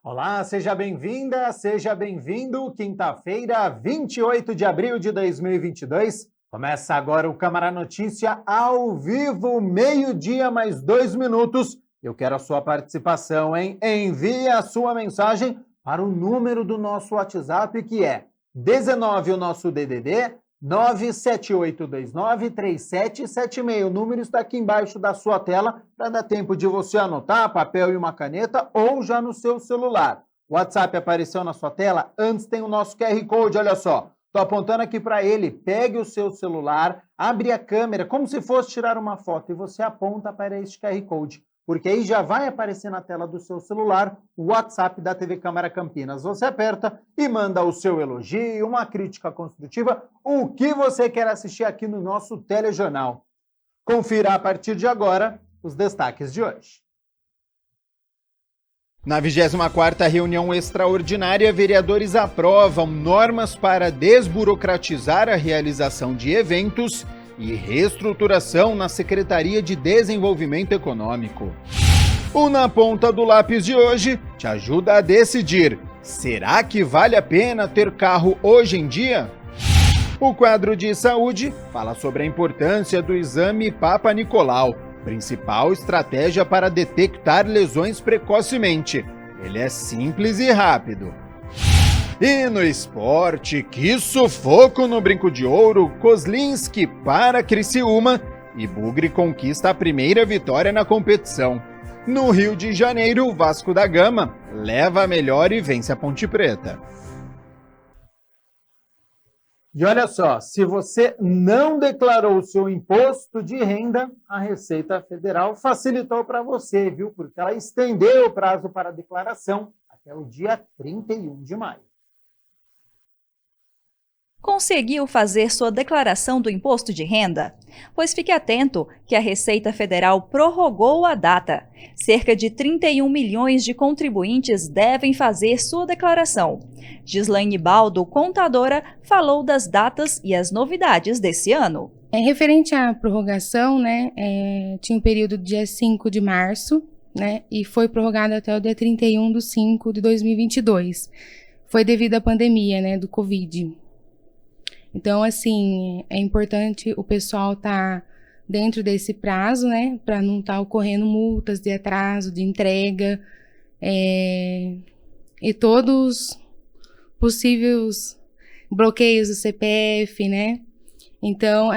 Olá, seja bem-vinda, seja bem-vindo. Quinta-feira, 28 de abril de 2022. Começa agora o Câmara Notícia ao vivo, meio-dia mais 2 minutos. Eu quero a sua participação, hein? Envie a sua mensagem para o número do nosso WhatsApp, que é 19, o nosso DDD, 978293776. O número está aqui embaixo da sua tela para dar tempo de você anotar, papel e uma caneta ou já no seu celular. O WhatsApp apareceu na sua tela? Antes tem o nosso QR Code, olha só. Estou apontando aqui para ele. Pegue o seu celular, abre a câmera como se fosse tirar uma foto e você aponta para este QR Code. Porque aí já vai aparecer na tela do seu celular o WhatsApp da TV Câmara Campinas. Você aperta e manda o seu elogio, uma crítica construtiva, o que você quer assistir aqui no nosso telejornal. Confira a partir de agora os destaques de hoje. Na 24ª reunião extraordinária, vereadores aprovam normas para desburocratizar a realização de eventos e reestruturação na Secretaria de Desenvolvimento Econômico. O Na Ponta do Lápis de hoje te ajuda a decidir: será que vale a pena ter carro hoje em dia? O quadro de saúde fala sobre a importância do exame Papa Nicolau, principal estratégia para detectar lesões precocemente. Ele é simples e rápido. E no esporte, que sufoco no Brinco de Ouro, Kozlinski para Criciúma e Bugre conquista a primeira vitória na competição. No Rio de Janeiro, o Vasco da Gama leva a melhor e vence a Ponte Preta. E olha só, se você não declarou o seu imposto de renda, a Receita Federal facilitou para você, viu? Porque ela estendeu o prazo para a declaração até o dia 31 de maio. Conseguiu fazer sua declaração do imposto de renda? Pois fique atento que a Receita Federal prorrogou a data. Cerca de 31 milhões de contribuintes devem fazer sua declaração. Gislaine Baldo, contadora, falou das datas e as novidades desse ano. Referente à prorrogação, tinha um período do dia 5 de março, e foi prorrogado até o dia 31 de 5 de 2022. Foi devido à pandemia, do Covid. Então, assim, é importante o pessoal estar dentro desse prazo, para não estar ocorrendo multas de atraso, de entrega, e todos possíveis bloqueios do CPF, Então,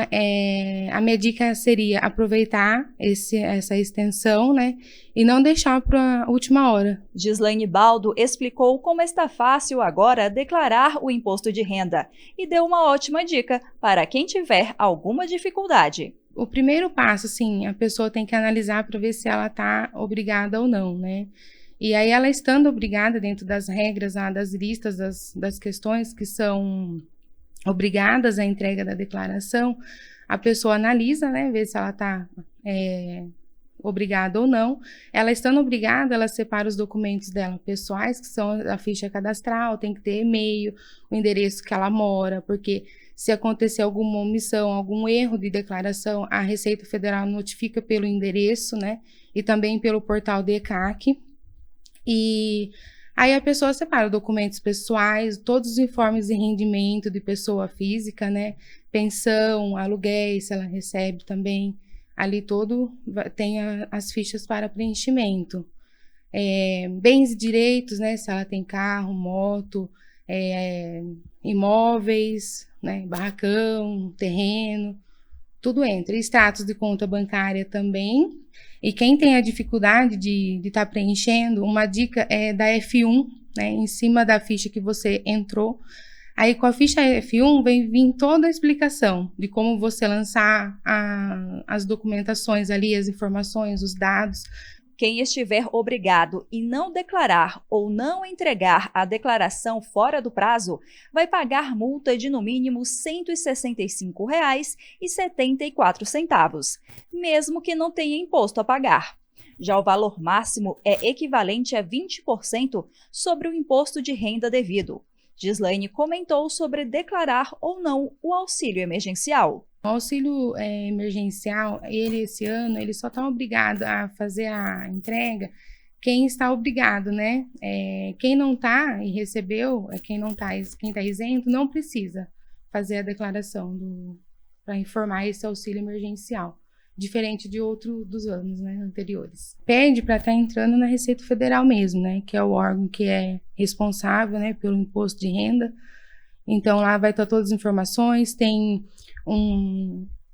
a minha dica seria aproveitar essa extensão, e não deixar para a última hora. Gislaine Baldo explicou como está fácil agora declarar o imposto de renda e deu uma ótima dica para quem tiver alguma dificuldade. O primeiro passo, a pessoa tem que analisar para ver se ela está obrigada ou não, E aí, ela estando obrigada dentro das regras, das listas, das questões que são obrigadas à entrega da declaração, a pessoa analisa, vê se ela está obrigada ou não. Ela estando obrigada, ela separa os documentos dela pessoais, que são a ficha cadastral, tem que ter e-mail, o endereço que ela mora, porque se acontecer alguma omissão, algum erro de declaração, a Receita Federal notifica pelo endereço, e também pelo portal do ECAC. E aí a pessoa separa documentos pessoais, todos os informes de rendimento de pessoa física, pensão, aluguéis, se ela recebe também, ali todo tem as fichas para preenchimento. Bens e direitos, se ela tem carro, moto, imóveis, barracão, terreno, tudo entra. Extratos de conta bancária também. E quem tem a dificuldade de estar preenchendo, uma dica é da F1, em cima da ficha que você entrou. Aí com a ficha F1 vem vir toda a explicação de como você lançar as documentações ali, as informações, os dados. Quem estiver obrigado e não declarar ou não entregar a declaração fora do prazo, vai pagar multa de no mínimo R$ 165,74, mesmo que não tenha imposto a pagar. Já o valor máximo é equivalente a 20% sobre o imposto de renda devido. Gislaine comentou sobre declarar ou não o auxílio emergencial. O auxílio emergencial, esse ano, ele só está obrigado a fazer a entrega quem está obrigado, né? Quem não está e recebeu, quem está isento, não precisa fazer a declaração para informar esse auxílio emergencial, diferente de dos anos, né, anteriores. Pede para estar entrando na Receita Federal mesmo, né, que é o órgão que é responsável, né, pelo imposto de renda. Então lá vai estar todas as informações, tem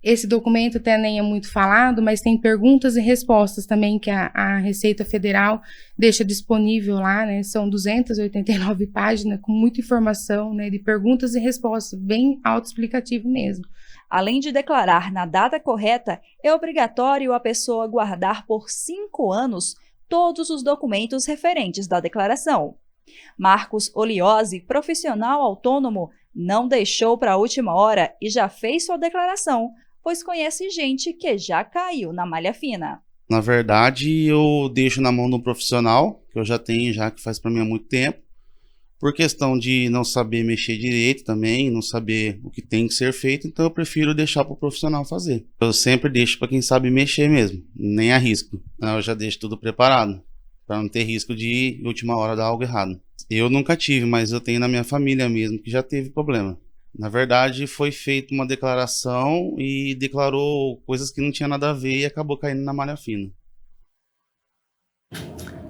esse documento até nem é muito falado, mas tem perguntas e respostas também que a Receita Federal deixa disponível lá, né? São 289 páginas com muita informação, né? De perguntas e respostas, bem autoexplicativo mesmo. Além de declarar na data correta, é obrigatório a pessoa guardar por 5 anos todos os documentos referentes da declaração. Marcos Oliose, profissional autônomo, não deixou para a última hora e já fez sua declaração, pois conhece gente que já caiu na malha fina. Na verdade, eu deixo na mão de um profissional, que eu já tenho, que faz para mim há muito tempo, por questão de não saber mexer direito também, não saber o que tem que ser feito, então eu prefiro deixar para o profissional fazer. Eu sempre deixo para quem sabe mexer mesmo, nem arrisco. Eu já deixo tudo preparado, para não ter risco de última hora dar algo errado. Eu nunca tive, mas eu tenho na minha família mesmo que já teve problema. Na verdade, foi feita uma declaração e declarou coisas que não tinha nada a ver e acabou caindo na malha fina.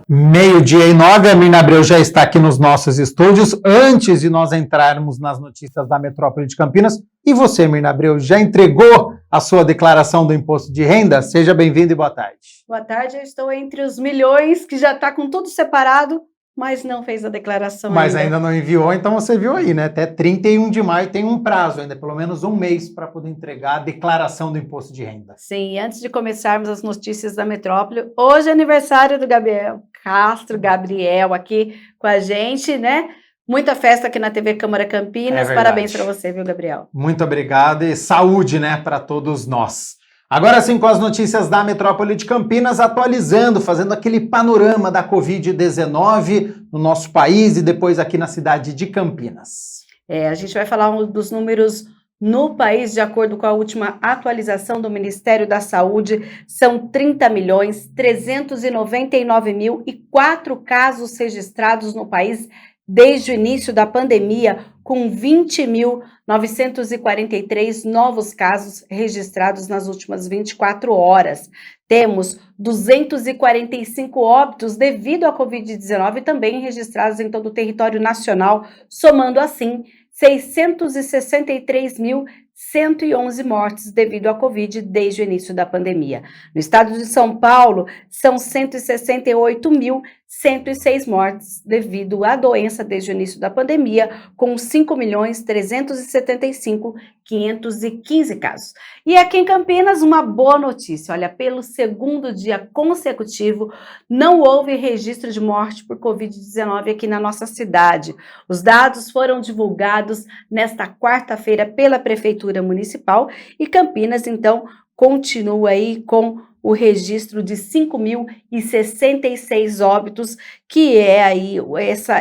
12:09, a Mirna Abreu já está aqui nos nossos estúdios. Antes de nós entrarmos nas notícias da Metrópole de Campinas, e você, Mirna Abreu, já entregou a sua declaração do imposto de renda? Seja bem-vindo e boa tarde. Boa tarde, eu estou entre os milhões que já está com tudo separado, mas não fez a declaração Mas ainda não enviou, então você viu aí, né? Até 31 de maio tem um prazo ainda, pelo menos um mês, para poder entregar a declaração do imposto de renda. Sim, antes de começarmos as notícias da Metrópole, hoje é aniversário do Gabriel Castro, Gabriel aqui com a gente, né? Muita festa aqui na TV Câmara Campinas, parabéns para você, viu, Gabriel? Muito obrigado e saúde, né, para todos nós. Agora sim, com as notícias da Metrópole de Campinas, atualizando, fazendo aquele panorama da Covid-19 no nosso país e depois aqui na cidade de Campinas. A gente vai falar dos números no país, de acordo com a última atualização do Ministério da Saúde, são 30.399.004 casos registrados no país desde o início da pandemia, com 20.943 novos casos registrados nas últimas 24 horas. Temos 245 óbitos devido à Covid-19 também registrados em todo o território nacional, somando assim 663.111 mortes devido à Covid desde o início da pandemia. No estado de São Paulo, são 168.106 mortes devido à doença desde o início da pandemia, com 5.375.515 casos. E aqui em Campinas, uma boa notícia. Olha, pelo segundo dia consecutivo, não houve registro de morte por Covid-19 aqui na nossa cidade. Os dados foram divulgados nesta quarta-feira pela Prefeitura Municipal e Campinas, então, continua aí com o registro de 5.066 óbitos, que é aí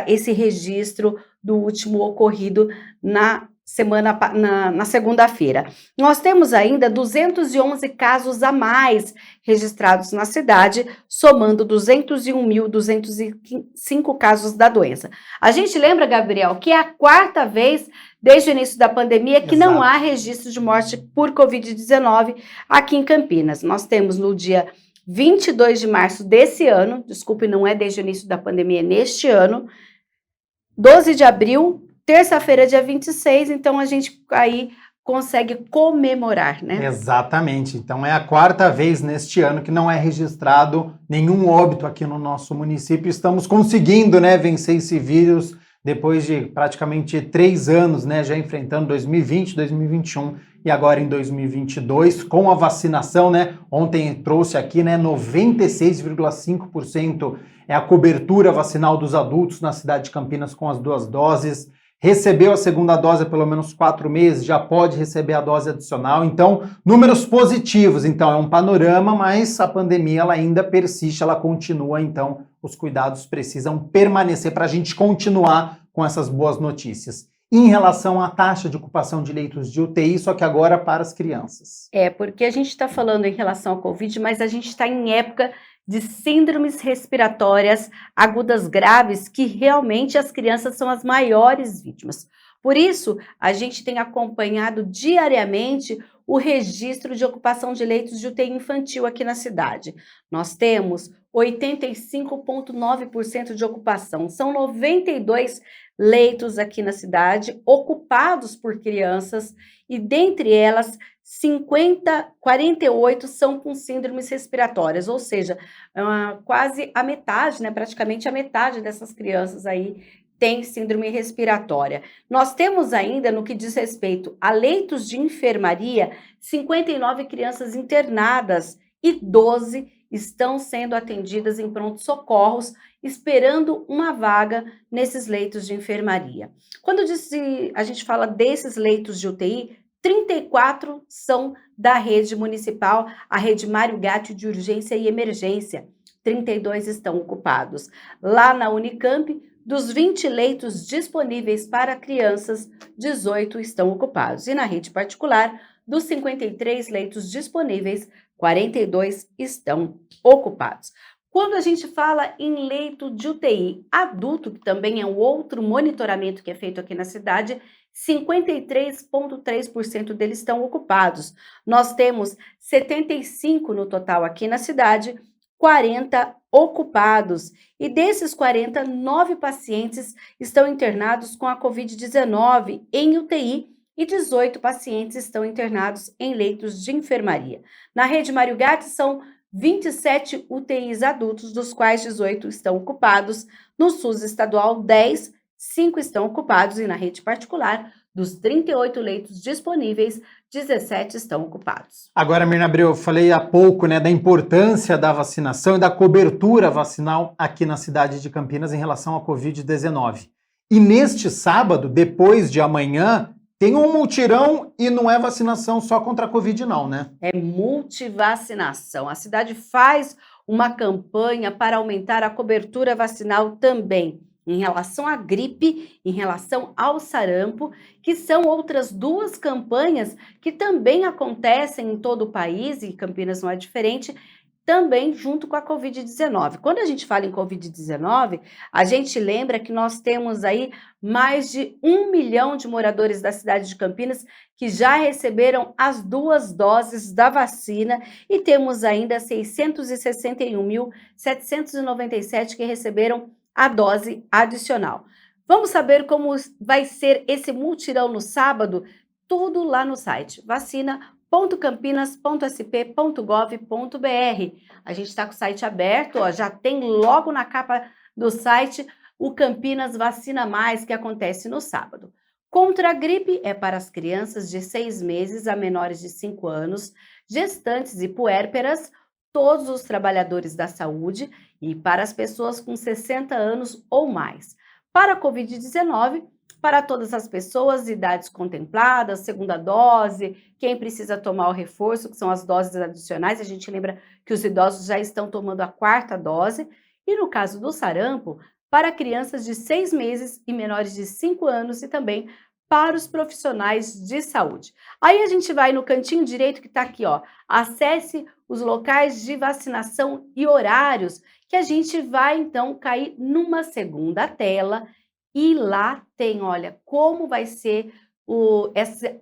esse registro do último ocorrido na segunda-feira. Nós temos ainda 211 casos a mais registrados na cidade, somando 201.205 casos da doença. A gente lembra, Gabriel, que é a quarta vez desde o início da pandemia que não há registro de morte por Covid-19 aqui em Campinas. Nós temos no dia 22 de março desse ano, desculpe, não é desde o início da pandemia, é neste ano, 12 de abril, terça-feira, dia 26, então a gente aí consegue comemorar, né? Exatamente. Então é a quarta vez neste ano que não é registrado nenhum óbito aqui no nosso município. Estamos conseguindo, né, vencer esse vírus depois de praticamente 3 anos, né, já enfrentando 2020, 2021 e agora em 2022, com a vacinação, né? Ontem trouxe aqui, né, 96,5% é a cobertura vacinal dos adultos na cidade de Campinas com as 2 doses. Recebeu a segunda dose há pelo menos 4 meses, já pode receber a dose adicional. Então, números positivos. Então, é um panorama, mas a pandemia ela ainda persiste, ela continua. Então, os cuidados precisam permanecer para a gente continuar com essas boas notícias. Em relação à taxa de ocupação de leitos de UTI, só que agora para as crianças. Porque a gente está falando em relação ao Covid, mas a gente está em época de síndromes respiratórias agudas graves, que realmente as crianças são as maiores vítimas. Por isso, a gente tem acompanhado diariamente o registro de ocupação de leitos de UTI infantil aqui na cidade. Nós temos 85,9% de ocupação, são 92 leitos aqui na cidade ocupados por crianças e dentre elas 48 são com síndromes respiratórias, ou seja, quase a metade, né, praticamente a metade dessas crianças aí tem síndrome respiratória. Nós temos ainda, no que diz respeito a leitos de enfermaria, 59 crianças internadas e 12 estão sendo atendidas em pronto-socorros, esperando uma vaga nesses leitos de enfermaria. Quando a gente fala desses leitos de UTI, 34 são da rede municipal, a rede Mário Gatti de urgência e emergência. 32 estão ocupados. Lá na Unicamp, dos 20 leitos disponíveis para crianças, 18 estão ocupados. E na rede particular, dos 53 leitos disponíveis, 42 estão ocupados. Quando a gente fala em leito de UTI adulto, que também é um outro monitoramento que é feito aqui na cidade, 53,3% deles estão ocupados. Nós temos 75 no total aqui na cidade, 40 ocupados. E desses 40, 9 pacientes estão internados com a Covid-19 em UTI e 18 pacientes estão internados em leitos de enfermaria. Na rede Mário Gatti são 27 UTIs adultos, dos quais 18 estão ocupados. No SUS estadual, 10, 5 estão ocupados e na rede particular, dos 38 leitos disponíveis, 17 estão ocupados. Agora, Mirna Abreu, eu falei há pouco, né, da importância da vacinação e da cobertura vacinal aqui na cidade de Campinas em relação à Covid-19. E neste sábado, depois de amanhã, tem um mutirão e não é vacinação só contra a Covid não, né? É multivacinação. A cidade faz uma campanha para aumentar a cobertura vacinal também, em relação à gripe, em relação ao sarampo, que são outras duas campanhas que também acontecem em todo o país, e Campinas não é diferente, também junto com a Covid-19. Quando a gente fala em Covid-19, a gente lembra que nós temos aí mais de 1 milhão de moradores da cidade de Campinas que já receberam as 2 doses da vacina e temos ainda 661.797 que receberam a dose adicional. Vamos saber como vai ser esse mutirão no sábado? Tudo lá no site vacina.campinas.sp.gov.br. A gente está com o site aberto, ó, já tem logo na capa do site o Campinas Vacina Mais, que acontece no sábado. Contra a gripe é para as crianças de 6 meses a menores de 5 anos, gestantes e puérperas, todos os trabalhadores da saúde e para as pessoas com 60 anos ou mais. Para a Covid-19, para todas as pessoas de idades contempladas, segunda dose, quem precisa tomar o reforço, que são as doses adicionais, a gente lembra que os idosos já estão tomando a 4ª dose, e no caso do sarampo, para crianças de 6 meses e menores de 5 anos e também para os profissionais de saúde. Aí a gente vai no cantinho direito que está aqui, ó, acesse os locais de vacinação e horários, que a gente vai então cair numa segunda tela e lá tem, olha, como vai ser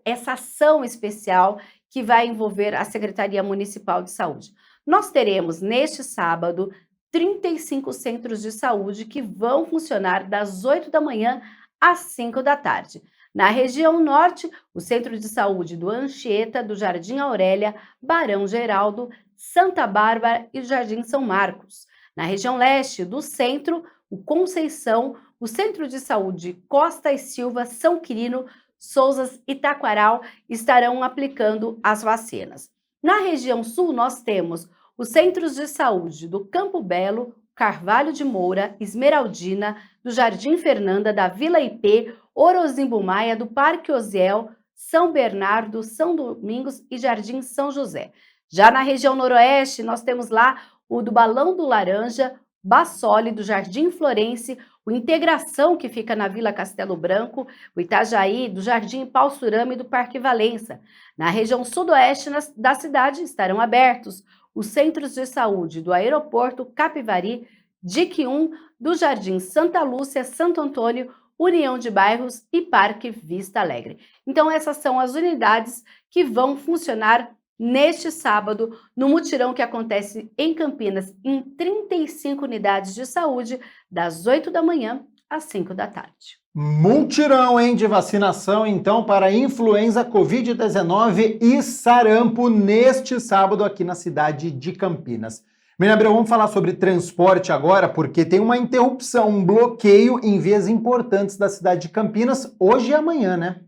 essa ação especial que vai envolver a Secretaria Municipal de Saúde. Nós teremos neste sábado 35 centros de saúde que vão funcionar das 8 da manhã às 5 da tarde. Na região norte, o Centro de Saúde do Anchieta, do Jardim Aurélia, Barão Geraldo, Santa Bárbara e Jardim São Marcos. Na região leste do centro, o Conceição, o Centro de Saúde Costa e Silva, São Quirino, Sousas e Taquaral estarão aplicando as vacinas. Na região sul, nós temos os Centros de Saúde do Campo Belo, Carvalho de Moura, Esmeraldina, do Jardim Fernanda, da Vila IP, Orozimbo Maia, do Parque Osiel, São Bernardo, São Domingos e Jardim São José. Já na região noroeste, nós temos lá o do Balão do Laranja, Bassoli, do Jardim Florense, o Integração, que fica na Vila Castelo Branco, o Itajaí, do Jardim Paussurama e do Parque Valença. Na região sudoeste da cidade estarão abertos os centros de saúde do Aeroporto Capivari, DIC 1, do Jardim Santa Lúcia, Santo Antônio, União de Bairros e Parque Vista Alegre. Então, essas são as unidades que vão funcionar neste sábado, no mutirão que acontece em Campinas, em 35 unidades de saúde, das 8 da manhã às 5 da tarde. Mutirão, hein, de vacinação, então, para influenza, Covid-19 e sarampo neste sábado aqui na cidade de Campinas. Mirna Abreu, vamos falar sobre transporte agora, porque tem uma interrupção, um bloqueio em vias importantes da cidade de Campinas, hoje e amanhã, né?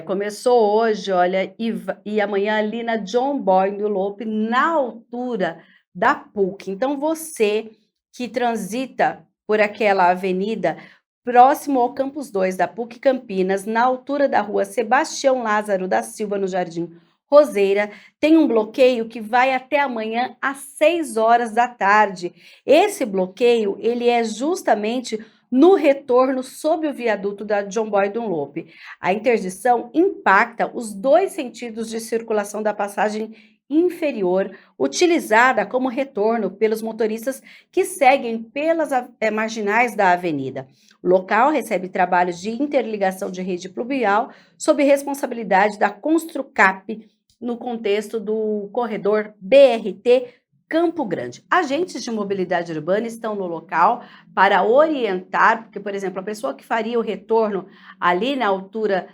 Começou hoje, olha, e amanhã ali na John Boy do Lope, na altura da PUC. Então, você que transita por aquela avenida próximo ao Campus 2 da PUC Campinas, na altura da rua Sebastião Lázaro da Silva, no Jardim Roseira, tem um bloqueio que vai até amanhã às 6 horas da tarde. Esse bloqueio, ele é justamente no retorno sob o viaduto da John Boy Dunlop. A interdição impacta os dois sentidos de circulação da passagem inferior, utilizada como retorno pelos motoristas que seguem pelas marginais da avenida. O local recebe trabalhos de interligação de rede pluvial sob responsabilidade da Construcap, no contexto do corredor BRT Campo Grande. Agentes de mobilidade urbana estão no local para orientar, porque, por exemplo, a pessoa que faria o retorno ali na altura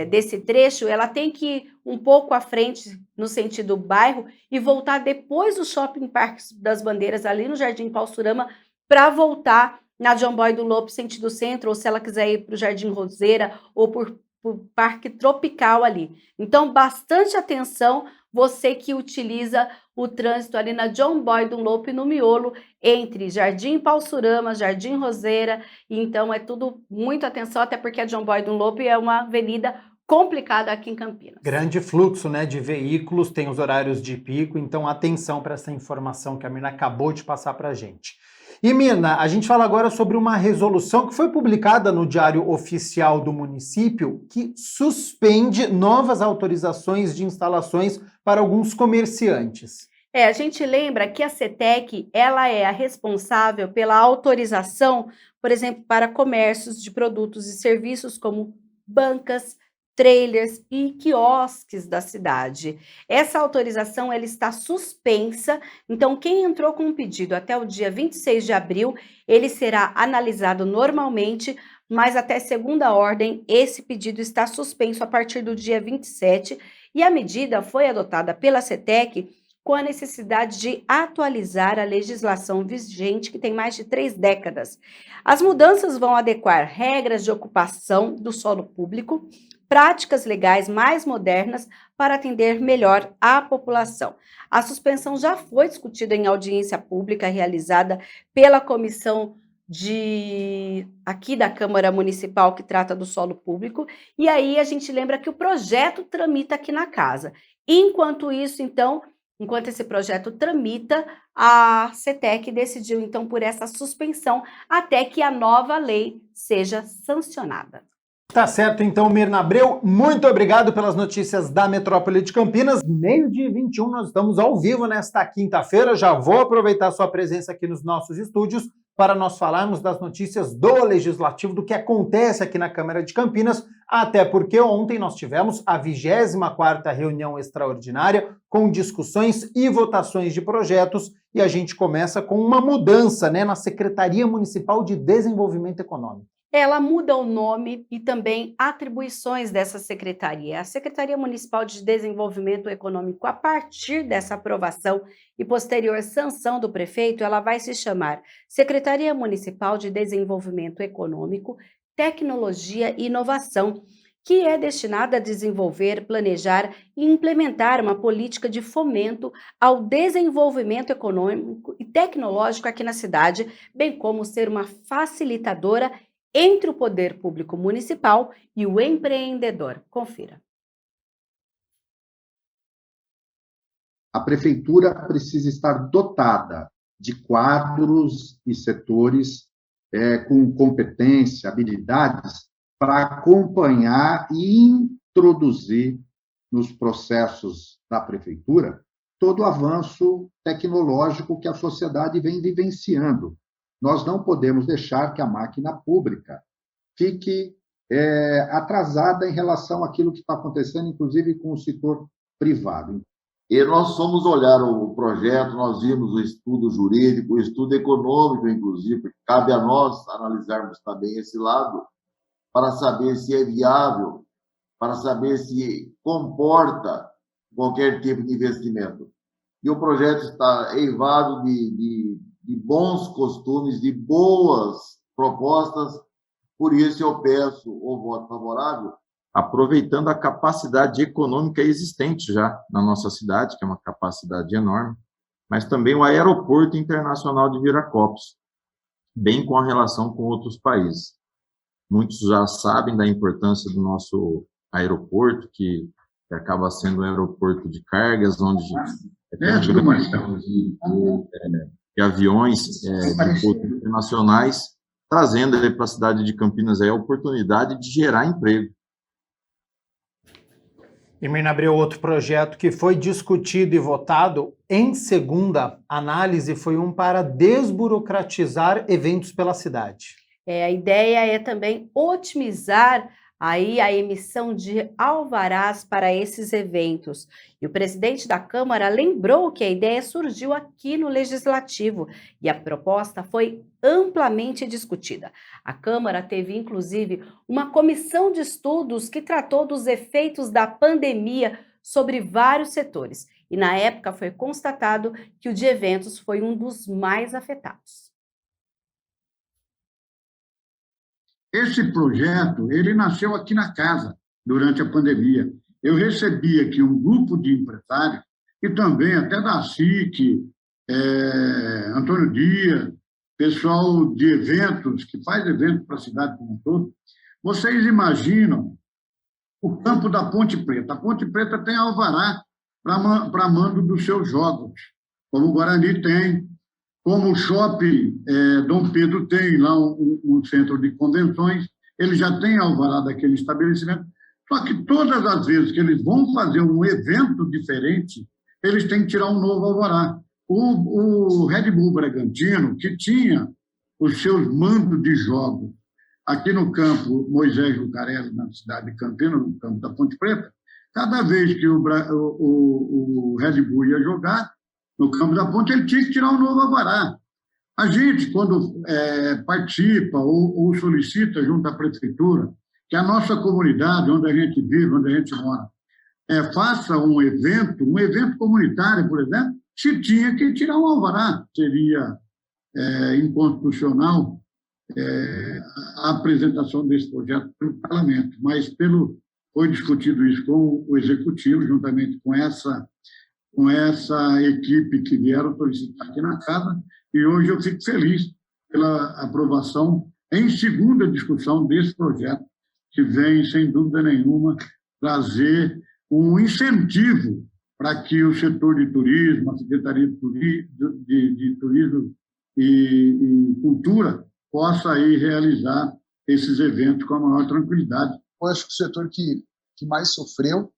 desse trecho, ela tem que ir um pouco à frente no sentido bairro e voltar depois do Shopping Parque das Bandeiras, ali no Jardim Paulsurama, para voltar na John Boy do Lope, sentido centro, ou se ela quiser ir para o Jardim Roseira ou por Parque Tropical ali. Então, bastante atenção, você que utiliza o trânsito ali na John Boy Dunlop, no miolo, entre Jardim Paulsurama, Jardim Roseira. Então, é tudo muito atenção, até porque a John Boy Dunlop é uma avenida complicada aqui em Campinas. Grande fluxo, né, de veículos, tem os horários de pico, então atenção para essa informação que a Mirna acabou de passar para a gente. E, Mirna, a gente fala agora sobre uma resolução que foi publicada no Diário Oficial do município que suspende novas autorizações de instalações para alguns comerciantes. A gente lembra que a CETEC, ela é a responsável pela autorização, por exemplo, para comércios de produtos e serviços como bancas, trailers e quiosques da cidade. Essa autorização ela está suspensa, então quem entrou com um pedido até o dia 26 de abril, ele será analisado normalmente, mas até segunda ordem, esse pedido está suspenso a partir do dia 27, e a medida foi adotada pela CETEC com a necessidade de atualizar a legislação vigente, que tem mais de 3 décadas. As mudanças vão adequar regras de ocupação do solo público, práticas legais mais modernas para atender melhor a população. A suspensão já foi discutida em audiência pública realizada pela comissão aqui da Câmara Municipal que trata do solo público, e aí a gente lembra que o projeto tramita aqui na casa. Enquanto esse projeto tramita, a CETEC decidiu então por essa suspensão até que a nova lei seja sancionada. Tá certo, então, Mirna Abreu, muito obrigado pelas notícias da Metrópole de Campinas. 12h21, nós estamos ao vivo nesta quinta-feira. Já vou aproveitar a sua presença aqui nos nossos estúdios para nós falarmos das notícias do Legislativo, do que acontece aqui na Câmara de Campinas, até porque ontem nós tivemos a 24ª reunião extraordinária com discussões e votações de projetos, e a gente começa com uma mudança, né, na Secretaria Municipal de Desenvolvimento Econômico. Ela muda o nome e também atribuições dessa secretaria. A Secretaria Municipal de Desenvolvimento Econômico, a partir dessa aprovação e posterior sanção do prefeito, ela vai se chamar Secretaria Municipal de Desenvolvimento Econômico, Tecnologia e Inovação, que é destinada a desenvolver, planejar e implementar uma política de fomento ao desenvolvimento econômico e tecnológico aqui na cidade, bem como ser uma facilitadora entre o poder público municipal e o empreendedor. Confira. A prefeitura precisa estar dotada de quadros e setores com competência, habilidades para acompanhar e introduzir nos processos da prefeitura todo o avanço tecnológico que a sociedade vem vivenciando. Nós não podemos deixar que a máquina pública fique atrasada em relação àquilo que está acontecendo, inclusive com o setor privado. E nós fomos olhar o projeto, nós vimos o estudo jurídico, o estudo econômico, inclusive, porque cabe a nós analisarmos também esse lado, para saber se é viável, para saber se comporta qualquer tipo de investimento. E o projeto está eivado de bons costumes, de boas propostas, por isso eu peço o voto favorável, aproveitando a capacidade econômica existente já na nossa cidade, que é uma capacidade enorme, mas também o Aeroporto Internacional de Viracopos, bem com a relação com outros países. Muitos já sabem da importância do nosso aeroporto, que acaba sendo um aeroporto de cargas, onde tem um grande número de aviões de voos internacionais, trazendo para a cidade de Campinas a oportunidade de gerar emprego. E Mirna Abreu, outro projeto que foi discutido e votado em segunda análise foi um para desburocratizar eventos pela cidade. A ideia é também otimizar aí a emissão de alvarás para esses eventos. E o presidente da Câmara lembrou que a ideia surgiu aqui no Legislativo e a proposta foi amplamente discutida. A Câmara teve, inclusive, uma comissão de estudos que tratou dos efeitos da pandemia sobre vários setores. E, na época, foi constatado que o de eventos foi um dos mais afetados. Esse projeto, ele nasceu aqui na casa, durante a pandemia. Eu recebi aqui um grupo de empresários, e também até da SIC, Antônio Dias, pessoal de eventos, que faz eventos para a cidade como um todo. Vocês imaginam o campo da Ponte Preta. A Ponte Preta tem alvará para mando dos seus jogos, como o Guarani tem, como o Shopping Dom Pedro tem lá um centro de convenções, ele já tem alvará daquele estabelecimento, só que todas as vezes que eles vão fazer um evento diferente, eles têm que tirar um novo alvará. O Red Bull Bragantino, que tinha os seus mandos de jogos aqui no campo Moisés Lucarelli, na cidade de Campinas, no campo da Ponte Preta, cada vez que o Red Bull ia jogar, no campo da Ponte, ele tinha que tirar um novo alvará. A gente, quando participa ou solicita junto à prefeitura que a nossa comunidade, onde a gente vive, onde a gente mora, faça um evento comunitário, por exemplo, se tinha que tirar um alvará. Seria inconstitucional a apresentação desse projeto pelo parlamento, mas foi discutido isso com o executivo, juntamente com essa equipe que vieram solicitar aqui na casa, e hoje eu fico feliz pela aprovação em segunda discussão desse projeto, que vem, sem dúvida nenhuma, trazer um incentivo para que o setor de turismo, a Secretaria de Turismo e Cultura, possa aí realizar esses eventos com a maior tranquilidade. Eu acho que o setor que mais sofreu,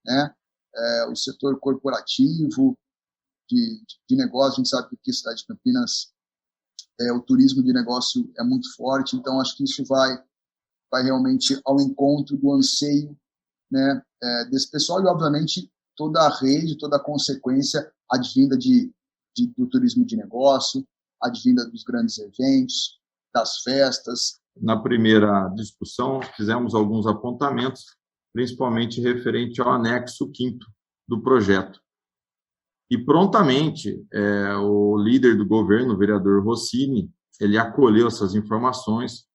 né, o setor corporativo, de negócio. A gente sabe que aqui na cidade de Campinas o turismo de negócio é muito forte, então acho que isso vai realmente ao encontro do anseio, né, desse pessoal e, obviamente, toda a rede, toda a consequência advinda do turismo de negócio, advinda dos grandes eventos, das festas. Na primeira discussão, fizemos alguns apontamentos, principalmente referente ao anexo 5º do projeto. E prontamente, o líder do governo, o vereador Rossini, ele acolheu essas informações,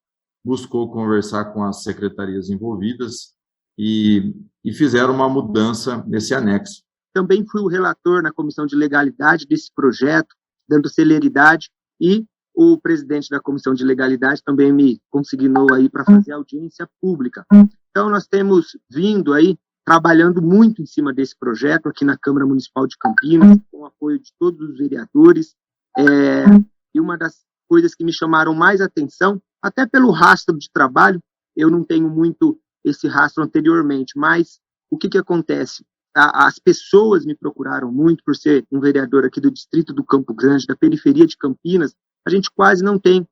buscou conversar com as secretarias envolvidas e fizeram uma mudança nesse anexo. Também fui o relator na Comissão de Legalidade desse projeto, dando celeridade, e o presidente da Comissão de Legalidade também me consignou aí para fazer audiência pública. Então, nós temos vindo aí, trabalhando muito em cima desse projeto aqui na Câmara Municipal de Campinas, com o apoio de todos os vereadores, e uma das coisas que me chamaram mais atenção, até pelo rastro de trabalho, eu não tenho muito esse rastro anteriormente, mas o que acontece? as pessoas me procuraram muito, por ser um vereador aqui do distrito do Campo Grande, da periferia de Campinas, a gente quase não tem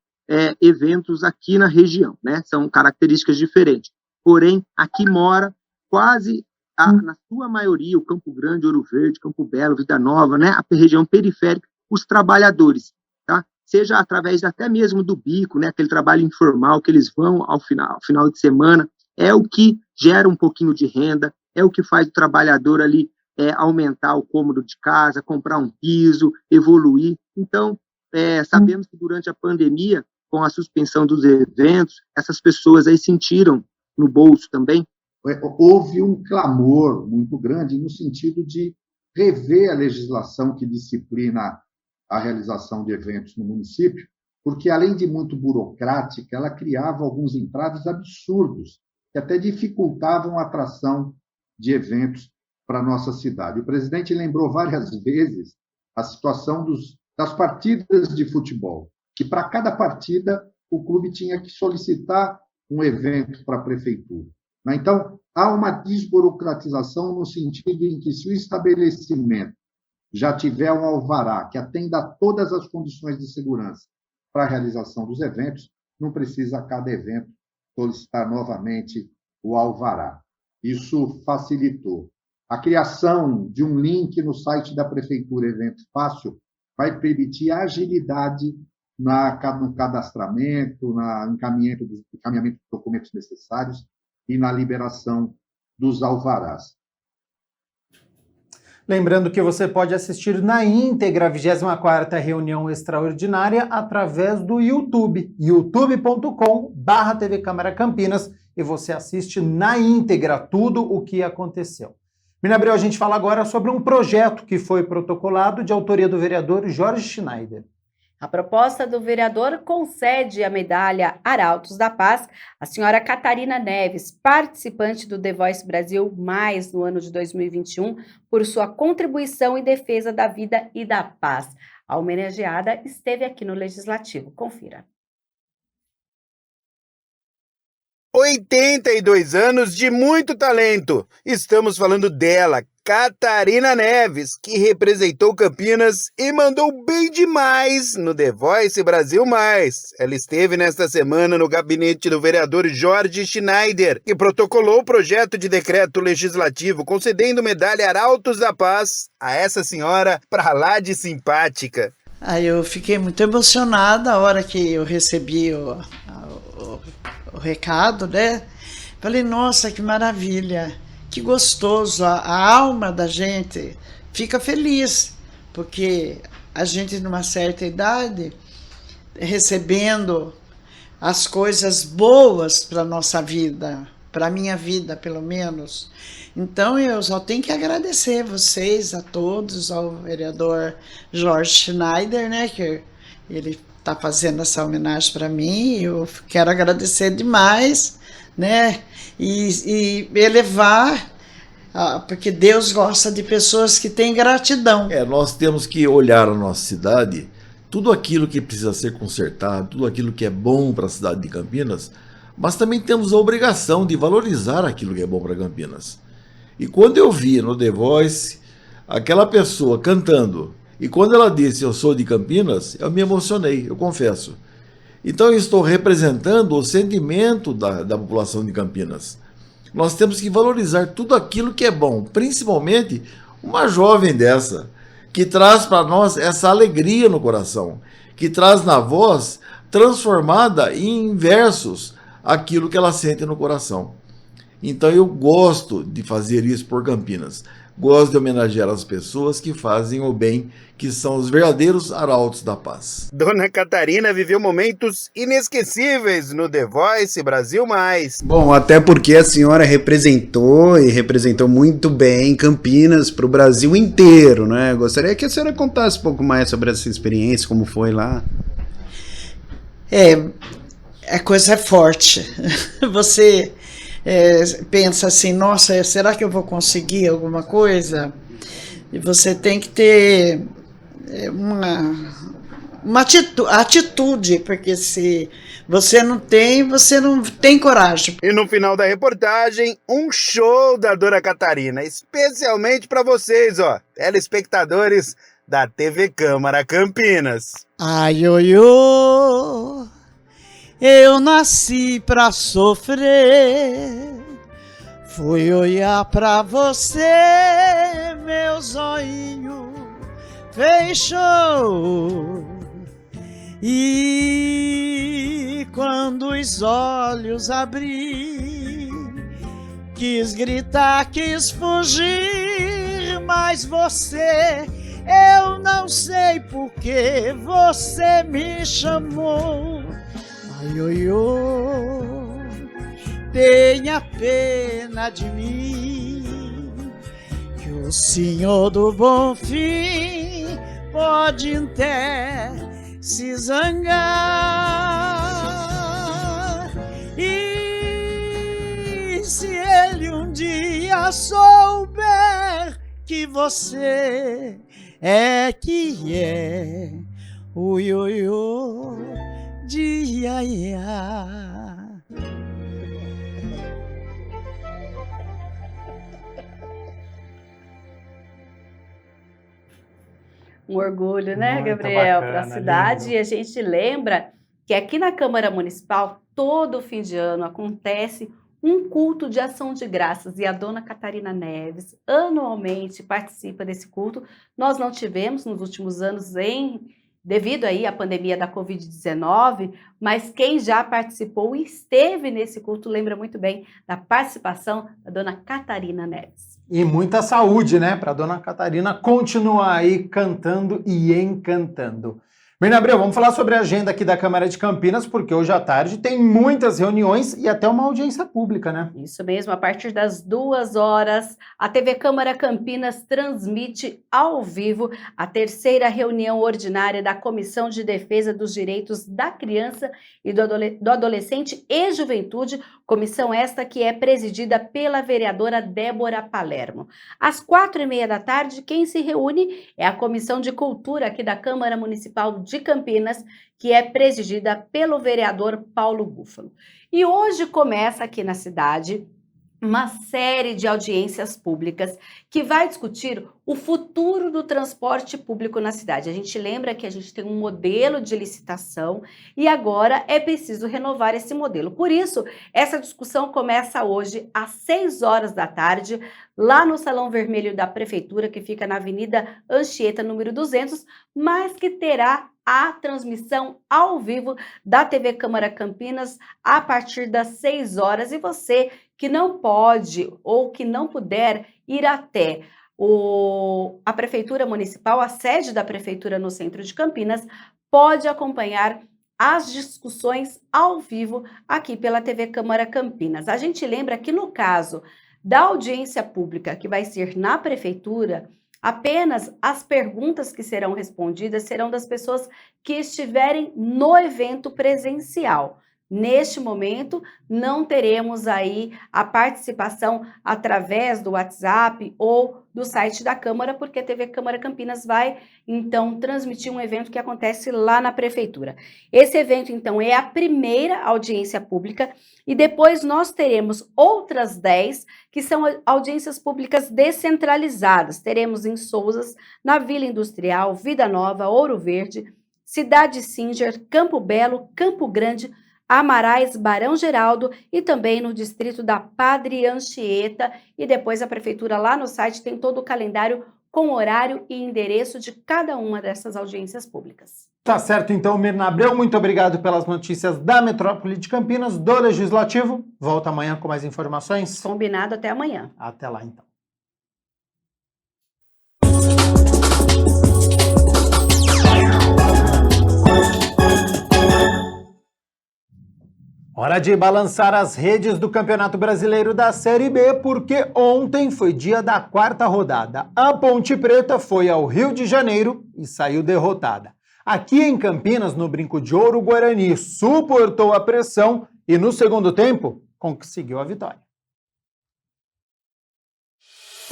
eventos aqui na região, né? São características diferentes. Porém, aqui mora quase, na sua maioria, o Campo Grande, Ouro Verde, Campo Belo, Vida Nova, né? A região periférica, os trabalhadores, tá? Seja através até mesmo do bico, né? Aquele trabalho informal que eles vão ao final de semana, é o que gera um pouquinho de renda, é o que faz o trabalhador ali aumentar o cômodo de casa, comprar um piso, evoluir. Então, sabemos que durante a pandemia, com a suspensão dos eventos, essas pessoas aí sentiram no bolso também. Houve um clamor muito grande no sentido de rever a legislação que disciplina a realização de eventos no município, porque, além de muito burocrática, ela criava alguns entraves absurdos, que até dificultavam a atração de eventos para a nossa cidade. O presidente lembrou várias vezes a situação das partidas de futebol, que para cada partida o clube tinha que solicitar um evento para a prefeitura. Então, há uma desburocratização no sentido em que, se o estabelecimento já tiver um alvará que atenda a todas as condições de segurança para a realização dos eventos, não precisa a cada evento solicitar novamente o alvará. Isso facilitou. A criação de um link no site da Prefeitura Evento Fácil vai permitir agilidade no cadastramento, no encaminhamento dos documentos necessários e na liberação dos alvarás. Lembrando que você pode assistir na íntegra a 24ª reunião extraordinária através do YouTube, youtube.com/TV Câmara Campinas, e você assiste na íntegra tudo o que aconteceu. Miriam Abreu, a gente fala agora sobre um projeto que foi protocolado de autoria do vereador Jorge Schneider. A proposta do vereador concede a medalha Arautos da Paz à senhora Catarina Neves, participante do The Voice Brasil Mais no ano de 2021, por sua contribuição em defesa da vida e da paz. A homenageada esteve aqui no Legislativo. Confira. 82 anos de muito talento. Estamos falando dela, Catarina Neves, que representou Campinas e mandou bem demais no The Voice Brasil Mais. Ela esteve nesta semana no gabinete do vereador Jorge Schneider, que protocolou o projeto de decreto legislativo concedendo medalha Arautos da Paz a essa senhora pra lá de simpática. Eu fiquei muito emocionada a hora que eu recebi o recado, né? Falei, nossa, que maravilha, que gostoso, a alma da gente fica feliz, porque a gente numa certa idade, recebendo as coisas boas para a nossa vida, para a minha vida pelo menos. Então eu só tenho que agradecer vocês, a todos, ao vereador Jorge Schneider, né, que ele está fazendo essa homenagem para mim. Eu quero agradecer demais, né, e elevar, porque Deus gosta de pessoas que têm gratidão. Nós temos que olhar a nossa cidade, tudo aquilo que precisa ser consertado, tudo aquilo que é bom para a cidade de Campinas, mas também temos a obrigação de valorizar aquilo que é bom para Campinas. E quando eu vi no The Voice aquela pessoa cantando, e quando ela disse eu sou de Campinas, eu me emocionei, eu confesso. Então eu estou representando o sentimento da população de Campinas. Nós temos que valorizar tudo aquilo que é bom, principalmente uma jovem dessa, que traz para nós essa alegria no coração, que traz na voz transformada em versos aquilo que ela sente no coração. Então eu gosto de fazer isso por Campinas. Gosto de homenagear as pessoas que fazem o bem, que são os verdadeiros arautos da paz. Dona Catarina viveu momentos inesquecíveis no The Voice Brasil Mais. Bom, até porque a senhora representou muito bem Campinas para o Brasil inteiro, né? Gostaria que a senhora contasse um pouco mais sobre essa experiência, como foi lá. A coisa é forte. Você pensa assim, nossa, será que eu vou conseguir alguma coisa? E você tem que ter atitude, porque se você não tem coragem. E no final da reportagem, um show da Dona Catarina, especialmente para vocês, ó, telespectadores da TV Câmara Campinas. Ai, oi, oi, eu nasci pra sofrer, fui olhar pra você, meu zoinho fechou. E quando os olhos abri, quis gritar, quis fugir, mas você, eu não sei por que você me chamou. Ai, oi, oi, tenha pena de mim, que o Senhor do Bom Fim pode até se zangar. E se ele um dia souber que você é que é, ui, ui, ui, dia, ia. Um orgulho, né, Muito Gabriel, bacana, para a cidade. lindo. E a gente lembra que aqui na Câmara Municipal, todo fim de ano, acontece um culto de ação de graças. E a Dona Catarina Neves anualmente participa desse culto. Nós não tivemos nos últimos anos devido aí à pandemia da Covid-19, mas quem já participou e esteve nesse culto lembra muito bem da participação da Dona Catarina Neves. E muita saúde, né, para Dona Catarina continuar aí cantando e encantando. Mirna Abreu, vamos falar sobre a agenda aqui da Câmara de Campinas, porque hoje à tarde tem muitas reuniões e até uma audiência pública, né? Isso mesmo, a partir das 2 horas, a TV Câmara Campinas transmite ao vivo a 3ª reunião ordinária da Comissão de Defesa dos Direitos da Criança e do Adolescente e Juventude, comissão esta que é presidida pela vereadora Débora Palermo. Às 4h30 da tarde, quem se reúne é a Comissão de Cultura aqui da Câmara Municipal de Campinas, que é presidida pelo vereador Paulo Búfalo. E hoje começa aqui na cidade uma série de audiências públicas que vai discutir o futuro do transporte público na cidade. A gente lembra que a gente tem um modelo de licitação e agora é preciso renovar esse modelo. Por isso, essa discussão começa hoje às 6 horas da tarde, lá no Salão Vermelho da Prefeitura, que fica na Avenida Anchieta, número 200, mas que terá a transmissão ao vivo da TV Câmara Campinas a partir das 6 horas. E você que não pode ou que não puder ir até a Prefeitura Municipal, a sede da Prefeitura no centro de Campinas, pode acompanhar as discussões ao vivo aqui pela TV Câmara Campinas. A gente lembra que no caso da audiência pública que vai ser na Prefeitura, apenas as perguntas que serão respondidas serão das pessoas que estiverem no evento presencial. Neste momento, não teremos aí a participação através do WhatsApp ou do site da Câmara, porque a TV Câmara Campinas vai, então, transmitir um evento que acontece lá na Prefeitura. Esse evento, então, é a primeira audiência pública e depois nós teremos outras 10, que são audiências públicas descentralizadas. Teremos em Sousas, na Vila Industrial, Vida Nova, Ouro Verde, Cidade Singer, Campo Belo, Campo Grande, Amarais, Barão Geraldo e também no distrito da Padre Anchieta. E depois a Prefeitura lá no site tem todo o calendário com horário e endereço de cada uma dessas audiências públicas. Tá certo, então, Mirna Abreu, muito obrigado pelas notícias da Metrópole de Campinas, do Legislativo. Volta amanhã com mais informações. Combinado, até amanhã. Até lá, então. Hora de balançar as redes do Campeonato Brasileiro da Série B, porque ontem foi dia da 4ª rodada. A Ponte Preta foi ao Rio de Janeiro e saiu derrotada. Aqui em Campinas, no Brinco de Ouro, o Guarani suportou a pressão e no segundo tempo conseguiu a vitória.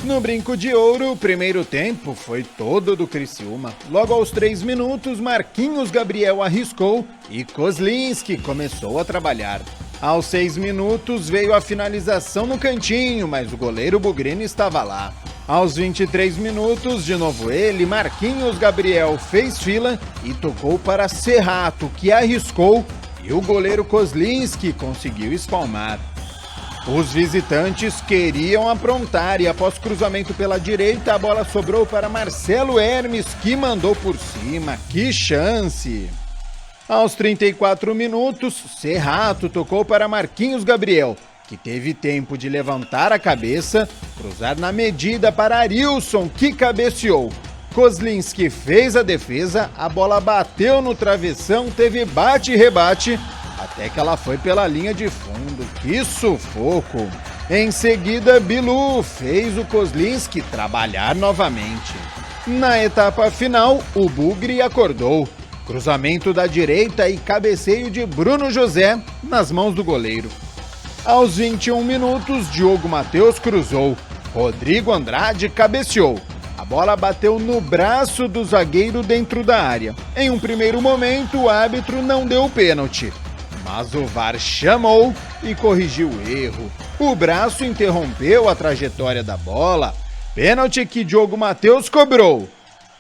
No Brinco de Ouro, o primeiro tempo foi todo do Criciúma. Logo aos 3 minutos, Marquinhos Gabriel arriscou e Kozlinski começou a trabalhar. Aos 6 minutos veio a finalização no cantinho, mas o goleiro Bugrini estava lá. Aos 23 minutos, de novo ele, Marquinhos Gabriel fez fila e tocou para Serrato, que arriscou e o goleiro Kozlinski conseguiu espalmar. Os visitantes queriam aprontar e após cruzamento pela direita, a bola sobrou para Marcelo Hermes, que mandou por cima. Que chance! Aos 34 minutos, Serrato tocou para Marquinhos Gabriel, que teve tempo de levantar a cabeça, cruzar na medida para Arilson, que cabeceou. Kozlinski fez a defesa, a bola bateu no travessão, teve bate e rebate, até que ela foi pela linha de fundo. Que sufoco! Em seguida, Bilu fez o Kozlinski trabalhar novamente. Na etapa final, o Bugre acordou. Cruzamento da direita e cabeceio de Bruno José nas mãos do goleiro. Aos 21 minutos, Diogo Matheus cruzou. Rodrigo Andrade cabeceou. A bola bateu no braço do zagueiro dentro da área. Em um primeiro momento, o árbitro não deu o pênalti, mas o VAR chamou e corrigiu o erro. O braço interrompeu a trajetória da bola. Pênalti que Diogo Matheus cobrou.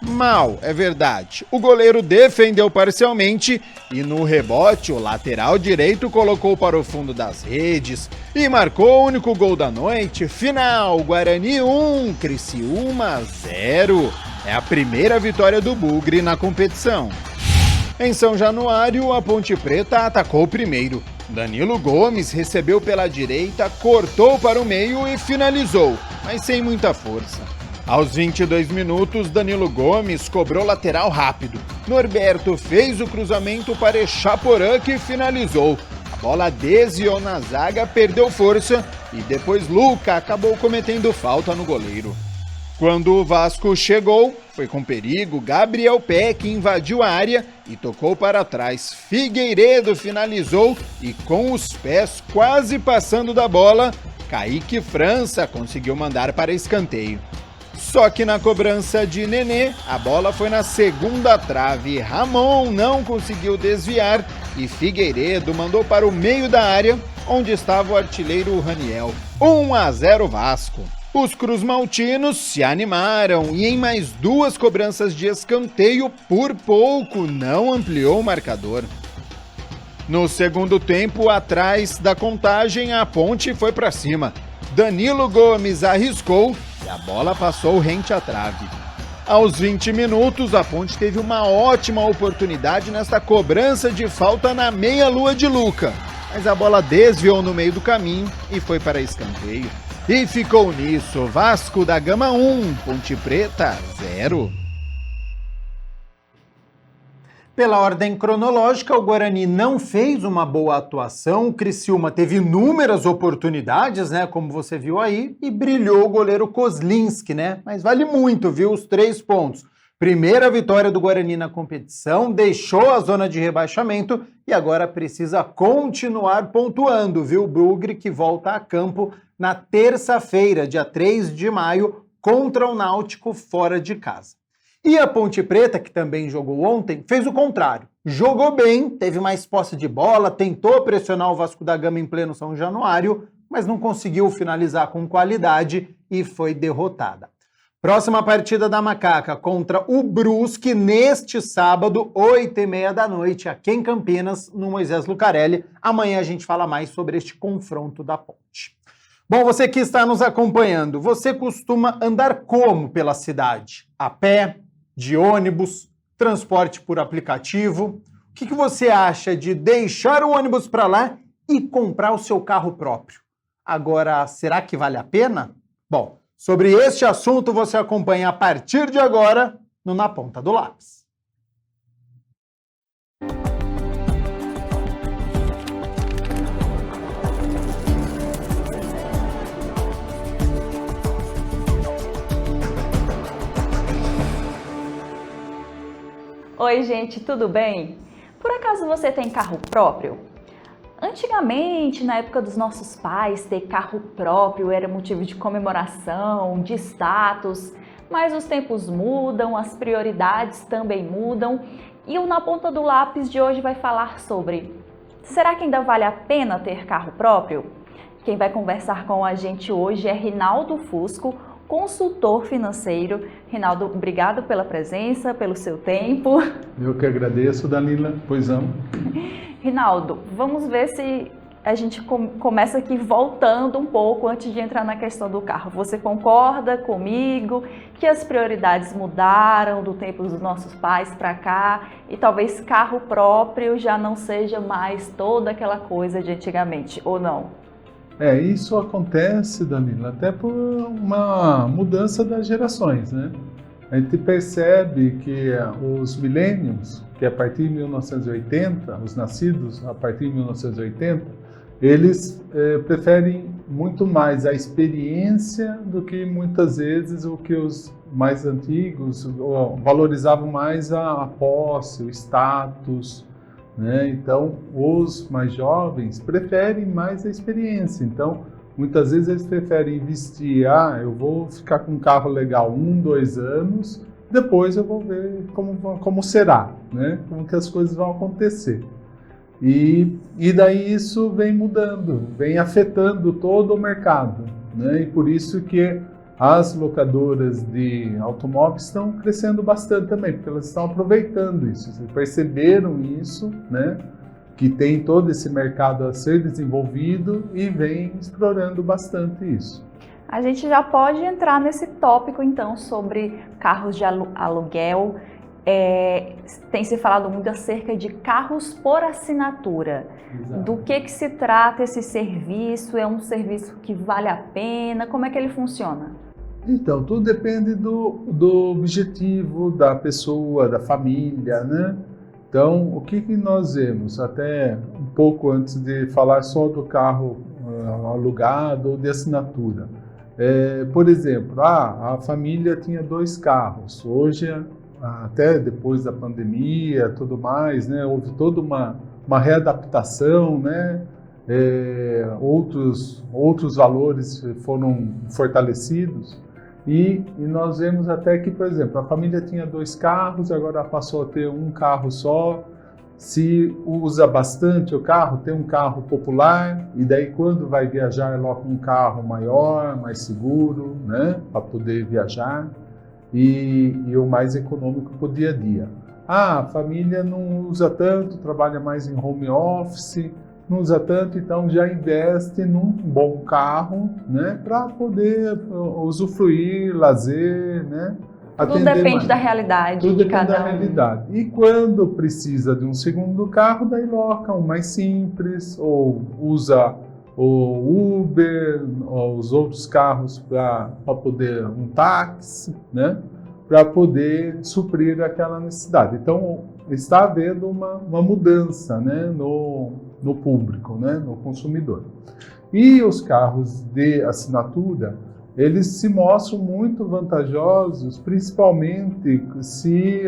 Mal, é verdade. O goleiro defendeu parcialmente e no rebote o lateral direito colocou para o fundo das redes e marcou o único gol da noite. Final, Guarani 1, Criciúma 0. É a primeira vitória do Bugre na competição. Em São Januário, a Ponte Preta atacou primeiro. Danilo Gomes recebeu pela direita, cortou para o meio e finalizou, mas sem muita força. Aos 22 minutos, Danilo Gomes cobrou lateral rápido. Norberto fez o cruzamento para Echaporã, que finalizou. A bola desviou na zaga, perdeu força e depois Luca acabou cometendo falta no goleiro. Quando o Vasco chegou, foi com perigo, Gabriel Peck invadiu a área e tocou para trás. Figueiredo finalizou e com os pés quase passando da bola, Kaique França conseguiu mandar para escanteio. Só que na cobrança de Nenê, a bola foi na segunda trave. Ramon não conseguiu desviar e Figueiredo mandou para o meio da área, onde estava o artilheiro Raniel. 1-0 Vasco. Os cruzmaltinos se animaram e em mais 2 cobranças de escanteio, por pouco não ampliou o marcador. No segundo tempo, atrás da contagem, a Ponte foi para cima. Danilo Gomes arriscou e a bola passou rente à trave. Aos 20 minutos, a Ponte teve uma ótima oportunidade nesta cobrança de falta na meia-lua de Luca, mas a bola desviou no meio do caminho e foi para escanteio. E ficou nisso, Vasco da Gama 1, Ponte Preta 0. Pela ordem cronológica, o Guarani não fez uma boa atuação, o Criciúma teve inúmeras oportunidades, né, como você viu aí, e brilhou o goleiro Kozlinski, né, mas vale muito, viu, os 3 pontos. Primeira vitória do Guarani na competição, deixou a zona de rebaixamento e agora precisa continuar pontuando, viu, o Bugre que volta a campo na terça-feira, dia 3 de maio, contra o Náutico fora de casa. E a Ponte Preta, que também jogou ontem, fez o contrário. Jogou bem, teve mais posse de bola, tentou pressionar o Vasco da Gama em pleno São Januário, mas não conseguiu finalizar com qualidade e foi derrotada. Próxima partida da Macaca contra o Brusque neste sábado, 8h30 da noite, aqui em Campinas, no Moisés Lucarelli. Amanhã a gente fala mais sobre este confronto da Ponte. Bom, você que está nos acompanhando, você costuma andar como pela cidade? A pé? De ônibus, transporte por aplicativo? O que você acha de deixar o ônibus para lá e comprar o seu carro próprio? Agora, será que vale a pena? Bom, sobre este assunto você acompanha a partir de agora no Na Ponta do Lápis. Oi, gente, tudo bem? Por acaso você tem carro próprio? Antigamente, na época dos nossos pais, ter carro próprio era motivo de comemoração, de status, mas os tempos mudam, as prioridades também mudam e o Na Ponta do Lápis de hoje vai falar sobre: será que ainda vale a pena ter carro próprio? Quem vai conversar com a gente hoje é Rinaldo Fusco, consultor financeiro. Rinaldo, obrigado pela presença, pelo seu tempo. Eu que agradeço, Dalila. Pois não. Rinaldo, vamos ver se a gente começa aqui voltando um pouco antes de entrar na questão do carro. Você concorda comigo que as prioridades mudaram do tempo dos nossos pais para cá e talvez carro próprio já não seja mais toda aquela coisa de antigamente, ou não? Isso acontece, Danilo, até por uma mudança das gerações, né? A gente percebe que os millennials, que a partir de 1980, os nascidos a partir de 1980, eles preferem muito mais a experiência do que muitas vezes o que os mais antigos valorizavam mais a posse, o status, né? Então, os mais jovens preferem mais a experiência. Então, muitas vezes eles preferem investir, eu vou ficar com um carro legal 1, 2 anos, depois eu vou ver como será, né? Como que as coisas vão acontecer. E daí isso vem mudando, vem afetando todo o mercado, né? E por isso que as locadoras de automóveis estão crescendo bastante também, porque elas estão aproveitando isso, vocês perceberam isso, né? Que tem todo esse mercado a ser desenvolvido e vem explorando bastante isso. A gente já pode entrar nesse tópico então sobre carros de aluguel. Tem se falado muito acerca de carros por assinatura. Exato. Do que se trata esse serviço? É um serviço que vale a pena? Como é que ele funciona? Então, tudo depende do objetivo da pessoa, da família, né? Então, o que nós vemos? Até um pouco antes de falar só do carro alugado ou de assinatura. Por exemplo, a família tinha 2 carros. Hoje, até depois da pandemia, tudo mais, né? Houve toda uma readaptação, né? Outros valores foram fortalecidos. E nós vemos até que, por exemplo, a família tinha 2 carros, agora passou a ter um carro só. Se usa bastante o carro, tem um carro popular, e daí quando vai viajar, coloca um carro maior, mais seguro, né, para poder viajar, e o mais econômico para o dia a dia. A família não usa tanto, trabalha mais em home office, não usa tanto, então já investe num bom carro, né, para poder usufruir, lazer, né? Tudo depende da realidade de cada um. Tudo depende da realidade. E quando precisa de um segundo carro, daí loca um mais simples, ou usa o Uber, ou os outros carros para poder, um táxi, né, para poder suprir aquela necessidade. Então, está havendo uma mudança, né, no público, né, no consumidor. E os carros de assinatura, eles se mostram muito vantajosos, principalmente se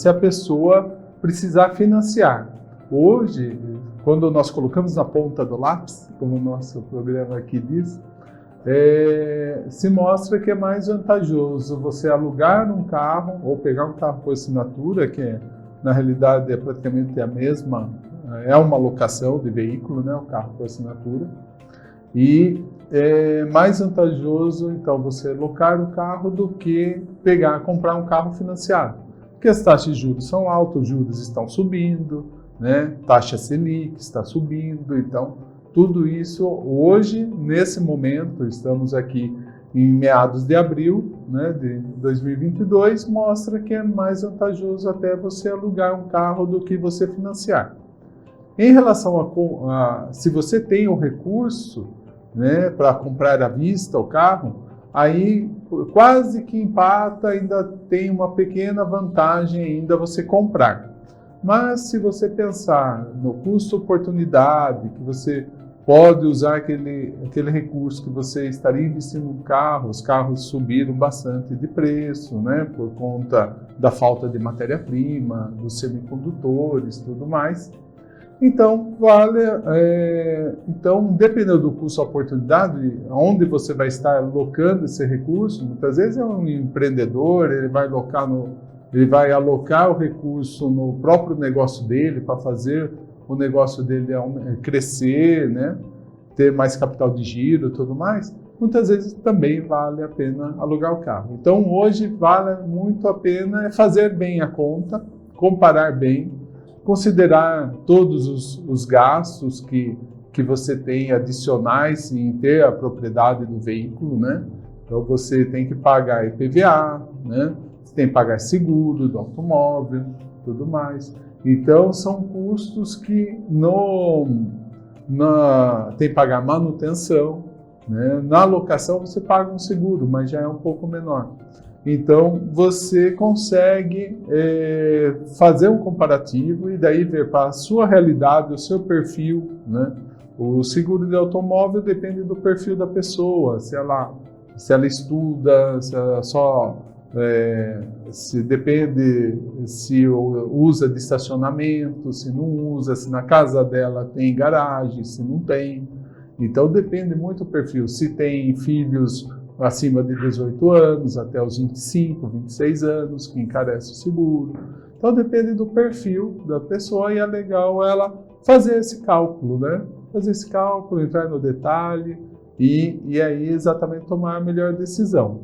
a pessoa precisar financiar. Hoje, quando nós colocamos na ponta do lápis, como o nosso programa aqui diz, se mostra que é mais vantajoso você alugar um carro ou pegar um carro por assinatura, que na realidade é praticamente a mesma, é uma locação de veículo, né, o carro por assinatura, e é mais vantajoso então você locar o carro do que comprar um carro financiado, porque as taxas de juros são altas, os juros estão subindo, né, taxa Selic está subindo, então tudo isso hoje, nesse momento, estamos aqui em meados de abril, né, de 2022, mostra que é mais vantajoso até você alugar um carro do que você financiar. Em relação se você tem o recurso, né, para comprar à vista o carro, aí quase que empata, ainda tem uma pequena vantagem ainda você comprar. Mas se você pensar no custo-oportunidade, que você pode usar aquele recurso que você estaria investindo no carro, os carros subiram bastante de preço, né, por conta da falta de matéria-prima, dos semicondutores, tudo mais. Então, então, dependendo do custo-oportunidade, onde você vai estar alocando esse recurso, muitas vezes é um empreendedor, ele vai alocar o recurso no próprio negócio dele para fazer o negócio dele crescer, né? Ter mais capital de giro e tudo mais. Muitas vezes também vale a pena alugar o carro. Então, hoje vale muito a pena fazer bem a conta, comparar bem, considerar todos os gastos que você tem adicionais em ter a propriedade do veículo, né? Então, você tem que pagar IPVA, né? Você tem que pagar seguro do automóvel, tudo mais. Então, são custos que tem que pagar manutenção, né? Na locação você paga um seguro, mas já é um pouco menor. Então, você consegue fazer um comparativo e daí ver para a sua realidade, o seu perfil, né? O seguro de automóvel depende do perfil da pessoa, se ela estuda, se ela se usa de estacionamento, se não usa, se na casa dela tem garagem, se não tem. Então, depende muito do perfil. Se tem filhos acima de 18 anos, até os 25, 26 anos, que encarece o seguro. Então, depende do perfil da pessoa e é legal ela fazer esse cálculo, né? Fazer esse cálculo, entrar no detalhe e aí exatamente tomar a melhor decisão.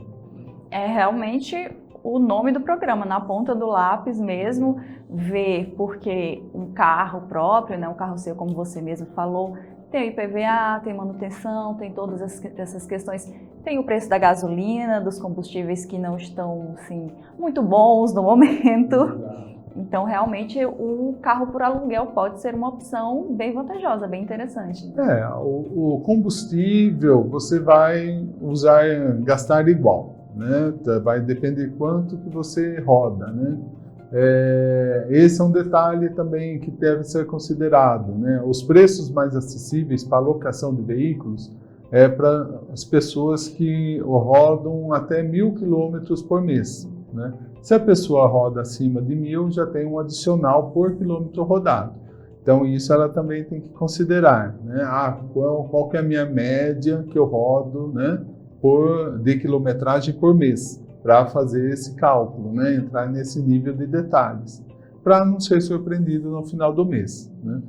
É realmente o nome do programa, na ponta do lápis mesmo, ver, porque um carro próprio, né, um carro seu, como você mesmo falou, tem o IPVA, tem manutenção, tem todas essas questões, tem o preço da gasolina, dos combustíveis que não estão assim, muito bons no momento. Então, realmente, o carro por aluguel pode ser uma opção bem vantajosa, bem interessante. O combustível você vai gastar igual, né? Vai depender de quanto que você roda, né? Esse é um detalhe também que deve ser considerado, né? Os preços mais acessíveis para locação de veículos é para as pessoas que rodam até 1.000 quilômetros por mês, né? Se a pessoa roda acima de 1.000, já tem um adicional por quilômetro rodado. Então, isso ela também tem que considerar, né? Qual que é a minha média que eu rodo, né, de quilometragem por mês, para fazer esse cálculo, né, entrar nesse nível de detalhes, para não ser surpreendido no final do mês, né?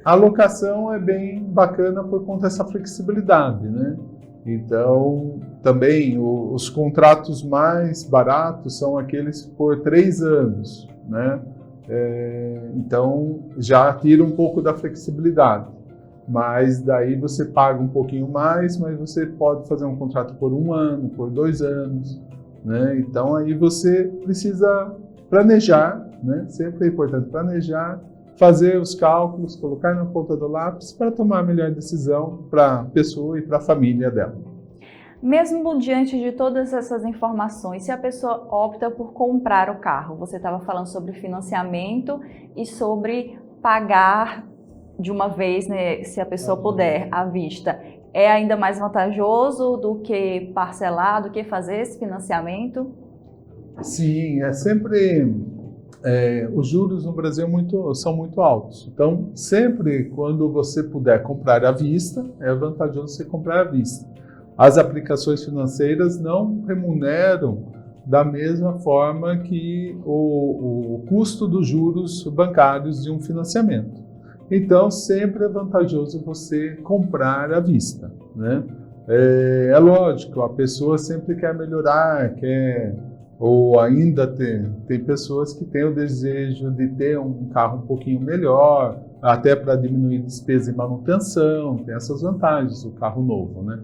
A locação é bem bacana por conta dessa flexibilidade, né? Então, também os contratos mais baratos são aqueles por 3 anos, né? Então, já tira um pouco da flexibilidade. Mas daí você paga um pouquinho mais, mas você pode fazer um contrato por 1 ano, por 2 anos, né? Então, aí você precisa planejar, né? Sempre é importante planejar, fazer os cálculos, colocar na ponta do lápis para tomar a melhor decisão para a pessoa e para a família dela. Mesmo diante de todas essas informações, se a pessoa opta por comprar o carro, você estava falando sobre financiamento e sobre pagar de uma vez, né, se a pessoa puder, à vista, é ainda mais vantajoso do que parcelar, do que fazer esse financiamento? Sim, os juros no Brasil são muito altos. Então, sempre quando você puder comprar à vista, é vantajoso você comprar à vista. As aplicações financeiras não remuneram da mesma forma que o custo dos juros bancários de um financiamento. Então, sempre é vantajoso você comprar à vista, né? É lógico, a pessoa sempre quer melhorar, ou ainda tem pessoas que têm o desejo de ter um carro um pouquinho melhor, até para diminuir despesa de manutenção, tem essas vantagens, o carro novo, né?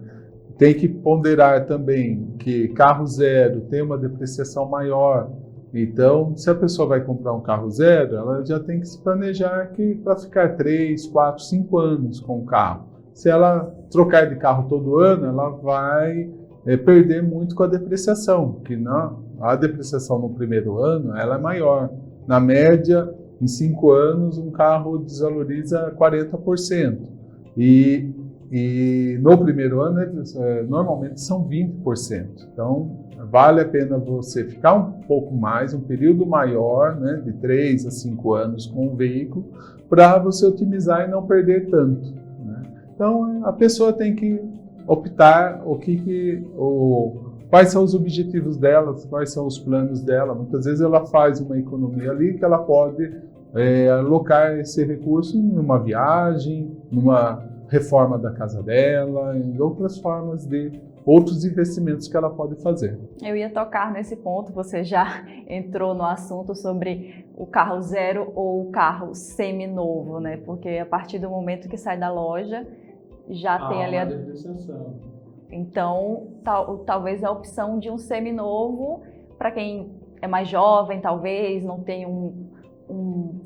Tem que ponderar também que carro zero tem uma depreciação maior. Então, se a pessoa vai comprar um carro zero, ela já tem que se planejar para ficar 3, 4, 5 anos com o carro. Se ela trocar de carro todo ano, ela vai perder muito com a depreciação, porque a depreciação no primeiro ano ela é maior. Na média, em 5 anos, um carro desvaloriza 40%. E no primeiro ano, normalmente são 20%. Então, vale a pena você ficar um pouco mais, um período maior, né, de 3 a 5 anos com o veículo, para você otimizar e não perder tanto, né? Então, a pessoa tem que optar quais são os objetivos dela, quais são os planos dela. Muitas vezes ela faz uma economia ali que ela pode alocar esse recurso em uma viagem, numa reforma da casa dela, em outras formas de outros investimentos que ela pode fazer. Eu ia tocar nesse ponto, você já entrou no assunto sobre o carro zero ou o carro seminovo, né? Porque a partir do momento que sai da loja, já tem ali a depreciação. Então, talvez a opção de um seminovo, para quem é mais jovem, talvez não tem um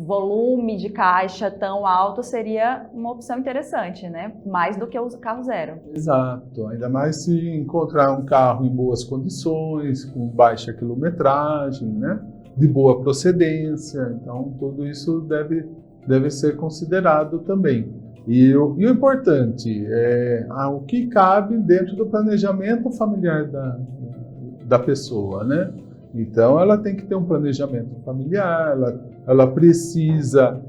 volume de caixa tão alto, seria uma opção interessante, né? Mais do que o carro zero. Exato, ainda mais se encontrar um carro em boas condições, com baixa quilometragem, né? De boa procedência. Então, tudo isso deve ser considerado também. E o importante é o que cabe dentro do planejamento familiar da pessoa, né? Então, ela tem que ter um planejamento familiar, ela precisa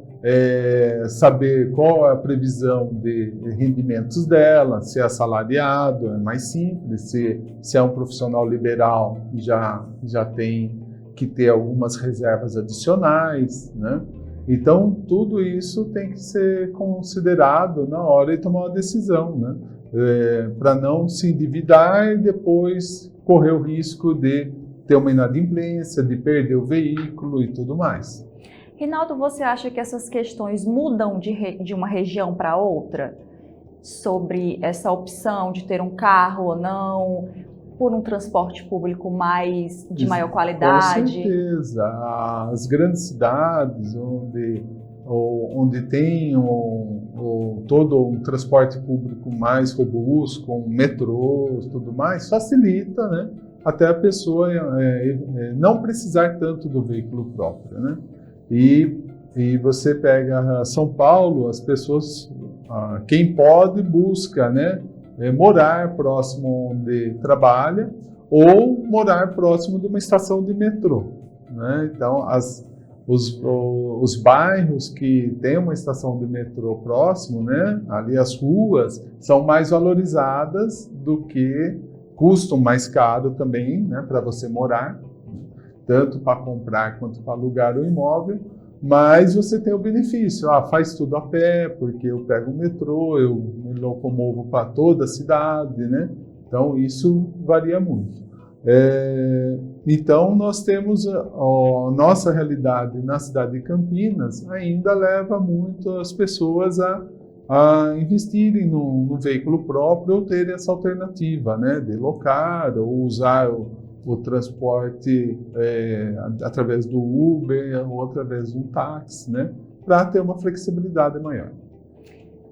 saber qual é a previsão de rendimentos dela, se é assalariado, é mais simples, se é um profissional liberal, já tem que ter algumas reservas adicionais, né? Então, tudo isso tem que ser considerado na hora de tomar uma decisão, né? Para não se endividar e depois correr o risco de ter uma inadimplência, de perder o veículo e tudo mais. Rinaldo, você acha que essas questões mudam de uma região para outra? Sobre essa opção de ter um carro ou não, por um transporte público de maior qualidade? Com certeza. As grandes cidades, onde tem todo um transporte público mais robusto, com metrôs e tudo mais, facilita, né? Até a pessoa não precisar tanto do veículo próprio, né? E você pega São Paulo, as pessoas, quem pode, busca, né? Morar próximo onde trabalha ou morar próximo de uma estação de metrô, né? Então, os bairros que têm uma estação de metrô próximo, né? Ali as ruas são mais valorizadas do que custam mais caro também, né, para você morar, tanto para comprar quanto para alugar o imóvel, mas você tem o benefício, faz tudo a pé, porque eu pego o metrô, eu me locomovo para toda a cidade, né? Então isso varia muito. Então nós temos a nossa realidade na cidade de Campinas, ainda leva muito as pessoas a investirem no veículo próprio ou terem essa alternativa, né, de locar ou usar o transporte através do Uber ou através de um táxi, né, para ter uma flexibilidade maior.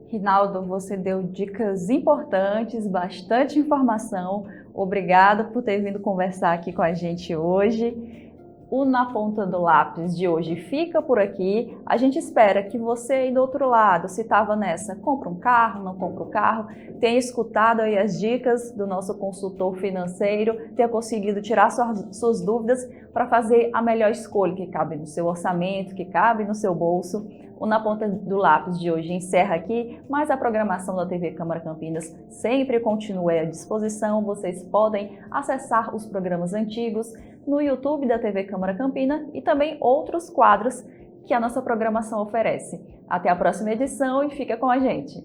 Rinaldo, você deu dicas importantes, bastante informação. Obrigada por ter vindo conversar aqui com a gente hoje. O Na Ponta do Lápis de hoje fica por aqui. A gente espera que você aí do outro lado, se estava nessa, compra um carro, não compra um carro, tenha escutado aí as dicas do nosso consultor financeiro, tenha conseguido tirar suas dúvidas para fazer a melhor escolha que cabe no seu orçamento, que cabe no seu bolso. O Na Ponta do Lápis de hoje encerra aqui, mas a programação da TV Câmara Campinas sempre continua à disposição. Vocês podem acessar os programas antigos no YouTube da TV Câmara Campina e também outros quadros que a nossa programação oferece. Até a próxima edição e fica com a gente!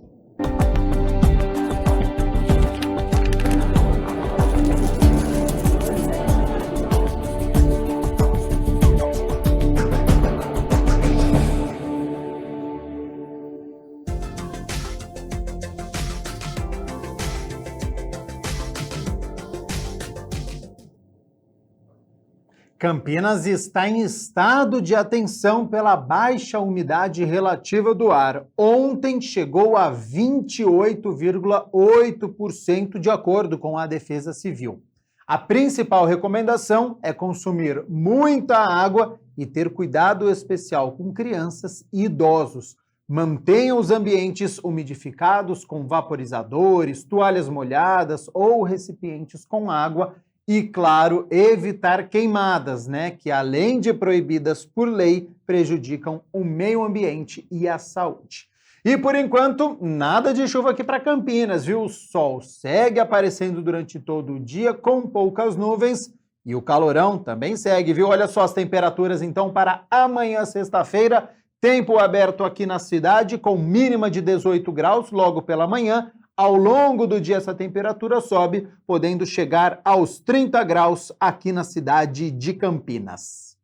Campinas está em estado de atenção pela baixa umidade relativa do ar. Ontem chegou a 28,8% de acordo com a Defesa Civil. A principal recomendação é consumir muita água e ter cuidado especial com crianças e idosos. Mantenha os ambientes umidificados com vaporizadores, toalhas molhadas ou recipientes com água e, claro, evitar queimadas, né, que além de proibidas por lei, prejudicam o meio ambiente e a saúde. E por enquanto, nada de chuva aqui para Campinas, viu? O sol segue aparecendo durante todo o dia com poucas nuvens e o calorão também segue, viu? Olha só as temperaturas então para amanhã, sexta-feira, tempo aberto aqui na cidade com mínima de 18 graus logo pela manhã. Ao longo do dia essa temperatura sobe, podendo chegar aos 30 graus aqui na cidade de Campinas.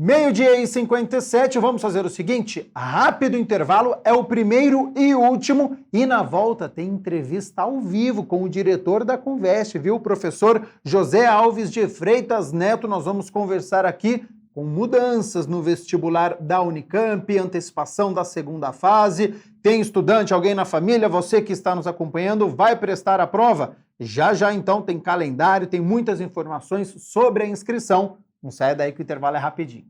12h57, vamos fazer o seguinte, rápido intervalo, é o primeiro e último, e na volta tem entrevista ao vivo com o diretor da Conveste, viu? O professor José Alves de Freitas Neto. Nós vamos conversar aqui com mudanças no vestibular da Unicamp, antecipação da segunda fase. Tem estudante, alguém na família, você que está nos acompanhando, vai prestar a prova? Já já então tem calendário, tem muitas informações sobre a inscrição. Não saia daí que o intervalo é rapidinho.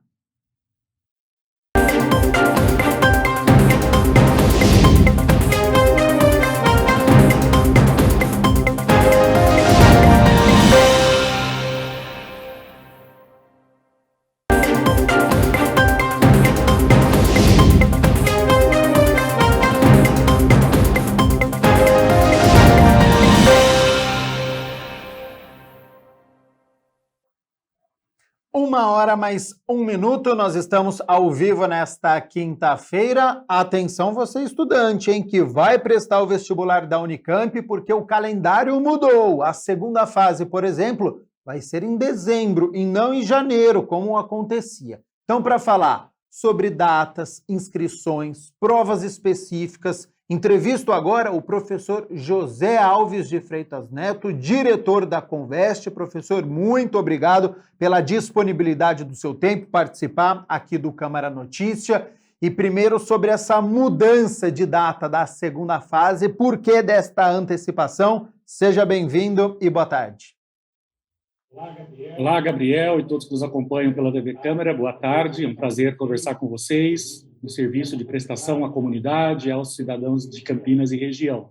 Uma hora mais um minuto, nós estamos ao vivo nesta quinta-feira. Atenção você estudante, hein, que vai prestar o vestibular da Unicamp, porque o calendário mudou. A segunda fase, por exemplo, vai ser em dezembro e não em janeiro, como acontecia. Então, para falar sobre datas, inscrições, provas específicas, entrevisto agora o professor José Alves de Freitas Neto, diretor da Conveste. Professor, muito obrigado pela disponibilidade do seu tempo, participar aqui do Câmara Notícia. E primeiro sobre essa mudança de data da segunda fase, por que desta antecipação? Seja bem-vindo e boa tarde. Olá, Gabriel e todos que nos acompanham pela TV Câmara, boa tarde. É um prazer conversar com vocês no serviço de prestação à comunidade e aos cidadãos de Campinas e região.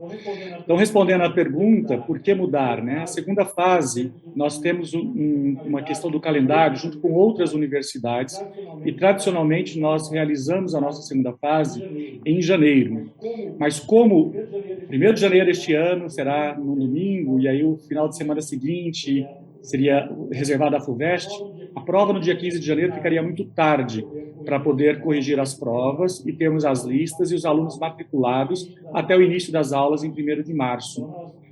Então, respondendo à pergunta, por que mudar, né? A segunda fase, nós temos uma questão do calendário junto com outras universidades e, tradicionalmente, nós realizamos a nossa segunda fase em janeiro. Mas como 1º de janeiro deste ano será no domingo e aí o final de semana seguinte seria reservada à FUVEST, a prova no dia 15 de janeiro ficaria muito tarde para poder corrigir as provas e termos as listas e os alunos matriculados até o início das aulas em 1º de março.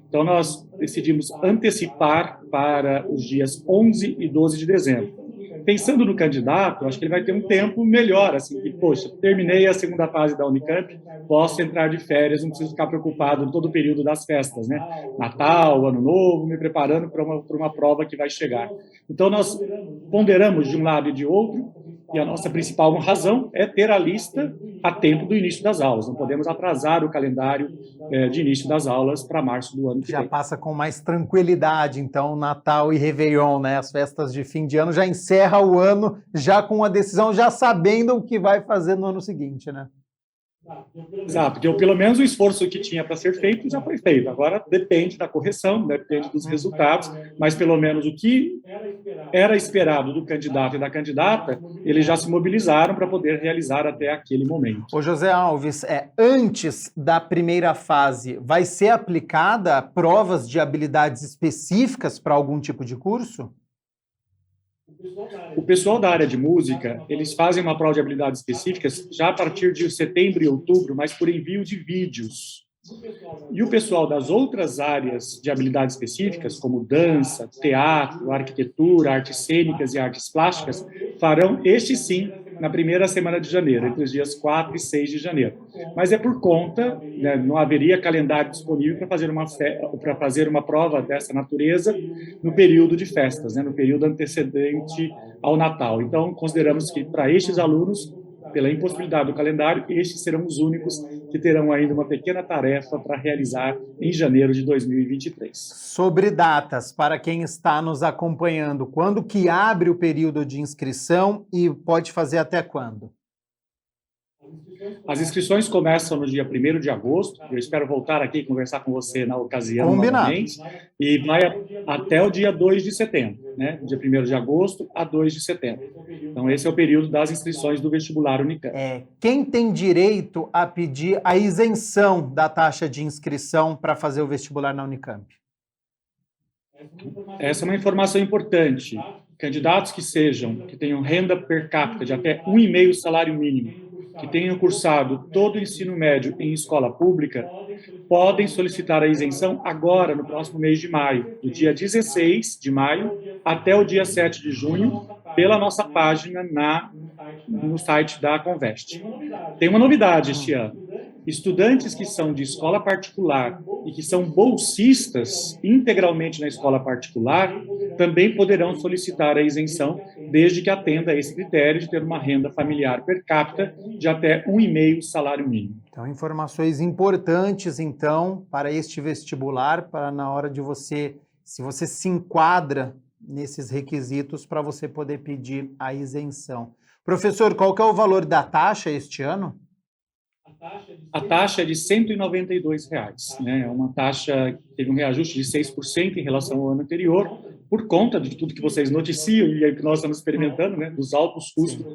Então, nós decidimos antecipar para os dias 11 e 12 de dezembro. Pensando no candidato, acho que ele vai ter um tempo melhor, assim, que, poxa, terminei a segunda fase da Unicamp, posso entrar de férias, não preciso ficar preocupado em todo o período das festas, né? Natal, Ano Novo, me preparando para uma prova que vai chegar. Então, nós ponderamos de um lado e de outro, e a nossa principal razão é ter a lista a tempo do início das aulas. Não podemos atrasar o calendário de início das aulas para março do ano que vem. Já passa com mais tranquilidade, então, Natal e Réveillon, né? As festas de fim de ano já encerra o ano, já com a decisão, já sabendo o que vai fazer no ano seguinte, né? Exato, porque pelo menos o esforço que tinha para ser feito já foi feito. Agora depende da correção, depende dos resultados, mas pelo menos o que era esperado do candidato e da candidata, eles já se mobilizaram para poder realizar até aquele momento. Ô José Alves, antes da primeira fase, vai ser aplicada provas de habilidades específicas para algum tipo de curso? O pessoal da área de música, eles fazem uma prova de habilidades específicas já a partir de setembro e outubro, mas por envio de vídeos. E o pessoal das outras áreas de habilidades específicas, como dança, teatro, arquitetura, artes cênicas e artes plásticas, farão este sim na primeira semana de janeiro, entre os dias 4 e 6 de janeiro. Mas é por conta, né, não haveria calendário disponível para fazer uma prova dessa natureza no período de festas, né, no período antecedente ao Natal. Então, consideramos que para estes alunos, pela impossibilidade do calendário, estes serão os únicos que terão ainda uma pequena tarefa para realizar em janeiro de 2023. Sobre datas, para quem está nos acompanhando, quando que abre o período de inscrição e pode fazer até quando? As inscrições começam no dia 1º de agosto, eu espero voltar aqui e conversar com você na ocasião. Combinado. Novamente, e vai até o dia 2 de setembro, né? Dia 1º de agosto a 2 de setembro. Então, esse é o período das inscrições do vestibular Unicamp. Quem tem direito a pedir a isenção da taxa de inscrição para fazer o vestibular na Unicamp? Essa é uma informação importante. Candidatos que tenham renda per capita de até 1,5 salário mínimo, que tenham cursado todo o ensino médio em escola pública, podem solicitar a isenção agora, no próximo mês de maio, do dia 16 de maio até o dia 7 de junho, pela nossa página no site da Conveste. Tem uma novidade este ano. Estudantes que são de escola particular e que são bolsistas integralmente na escola particular também poderão solicitar a isenção, desde que atenda a esse critério de ter uma renda familiar per capita de até 1,5 salário mínimo. Então, informações importantes, então, para este vestibular, para na hora de se você se enquadra nesses requisitos, para você poder pedir a isenção. Professor, qual que é o valor da taxa este ano? A taxa é de R$ 192, né? É uma taxa que teve um reajuste de 6% em relação ao ano anterior, por conta de tudo que vocês noticiam e que nós estamos experimentando, né? Dos altos custos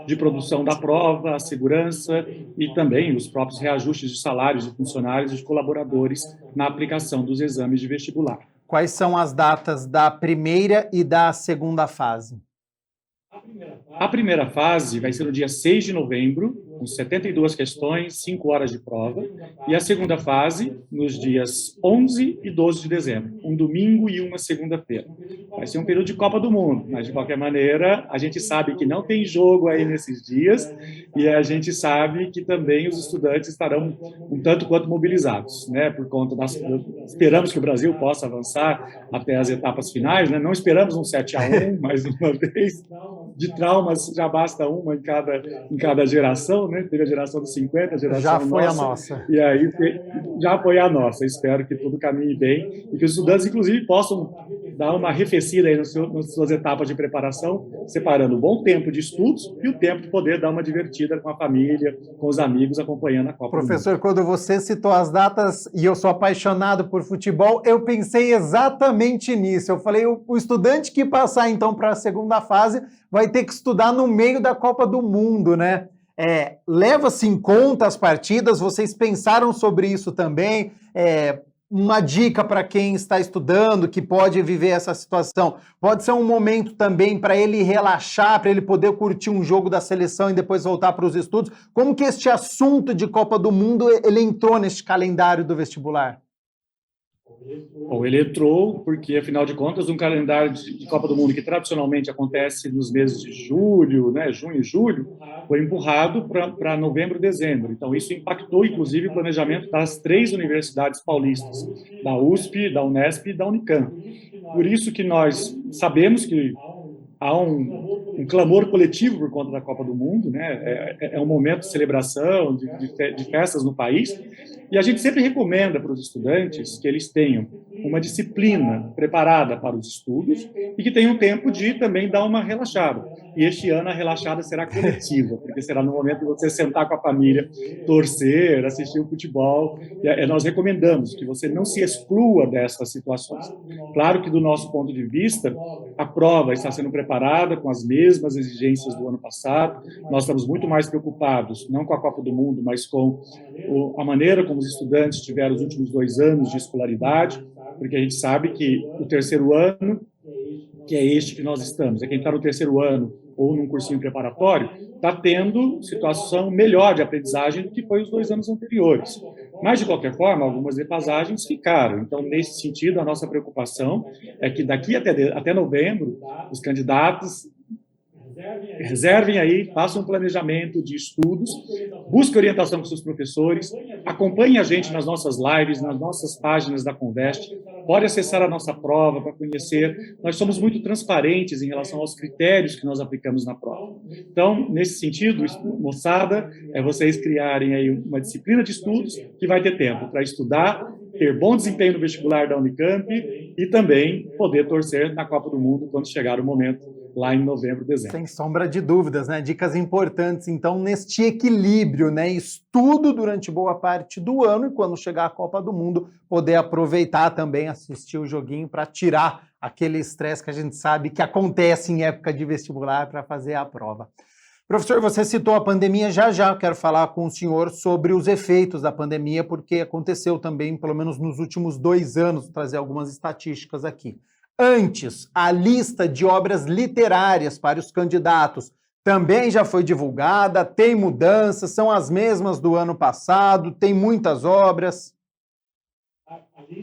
de produção da prova, a segurança e também os próprios reajustes de salários de funcionários e de colaboradores na aplicação dos exames de vestibular. Quais são as datas da primeira e da segunda fase? A primeira fase vai ser no dia 6 de novembro, com 72 questões, 5 horas de prova, e a segunda fase nos dias 11 e 12 de dezembro, um domingo e uma segunda-feira. Vai ser um período de Copa do Mundo, mas de qualquer maneira a gente sabe que não tem jogo aí nesses dias e a gente sabe que também os estudantes estarão um tanto quanto mobilizados, né, por conta esperamos que o Brasil possa avançar até as etapas finais, né, não esperamos um 7-1, mais uma vez, de traumas já basta uma em cada geração, né? Teve a geração dos 50, a geração já foi nossa, a nossa. E aí já foi a nossa. Espero que tudo caminhe bem e que os estudantes, inclusive, possam dar uma arrefecida aí nas suas etapas de preparação, separando o bom tempo de estudos e o tempo de poder dar uma divertida com a família, com os amigos, acompanhando a Copa. Professor, quando você citou as datas e eu sou apaixonado por futebol, eu pensei exatamente nisso. Eu falei, o estudante que passar então para a segunda fase vai ter que estudar no meio da Copa do Mundo, né? Leva-se em conta as partidas, vocês pensaram sobre isso também? Uma dica para quem está estudando, que pode viver essa situação, pode ser um momento também para ele relaxar, para ele poder curtir um jogo da seleção e depois voltar para os estudos. Como que este assunto de Copa do Mundo ele entrou neste calendário do vestibular? Bom, ele entrou porque, afinal de contas, um calendário de Copa do Mundo que tradicionalmente acontece nos meses de julho, né, junho e julho, foi empurrado para novembro e dezembro. Então, isso impactou, inclusive, o planejamento das 3 universidades paulistas, da USP, da Unesp e da Unicamp. Por isso que nós sabemos que há um clamor coletivo por conta da Copa do Mundo, né? É um momento de celebração, de festas no país, e a gente sempre recomenda para os estudantes que eles tenham uma disciplina preparada para os estudos e que tenham tempo de também dar uma relaxada. E este ano a relaxada será coletiva, porque será no momento de você sentar com a família, torcer, assistir o futebol. Nós recomendamos que você não se exclua dessas situações. Claro que, do nosso ponto de vista, a prova está sendo preparada com as mesmas exigências do ano passado. Nós estamos muito mais preocupados, não com a Copa do Mundo, mas com a maneira como os estudantes tiveram os últimos 2 anos de escolaridade, porque a gente sabe que o terceiro ano, que é este que nós estamos, quem está no terceiro ano ou num cursinho preparatório, está tendo situação melhor de aprendizagem do que foi os 2 anos anteriores. Mas, de qualquer forma, algumas defasagens ficaram. Então, nesse sentido, a nossa preocupação é que daqui até novembro, os candidatos reservem aí, façam um planejamento de estudos, busquem orientação com seus professores, acompanhem a gente nas nossas lives, nas nossas páginas da Conveste, pode acessar a nossa prova para conhecer. Nós somos muito transparentes em relação aos critérios que nós aplicamos na prova. Então, nesse sentido, moçada, vocês criarem aí uma disciplina de estudos que vai ter tempo para estudar, ter bom desempenho no vestibular da Unicamp e também poder torcer na Copa do Mundo quando chegar o momento lá em novembro, dezembro. Sem sombra de dúvidas, né? Dicas importantes, então, neste equilíbrio, né? Estudo durante boa parte do ano e quando chegar a Copa do Mundo, poder aproveitar também, assistir o joguinho para tirar aquele estresse que a gente sabe que acontece em época de vestibular para fazer a prova. Professor, você citou a pandemia, já quero falar com o senhor sobre os efeitos da pandemia, porque aconteceu também, pelo menos nos últimos 2 anos, vou trazer algumas estatísticas aqui. Antes, a lista de obras literárias para os candidatos também já foi divulgada, tem mudanças, são as mesmas do ano passado, tem muitas obras.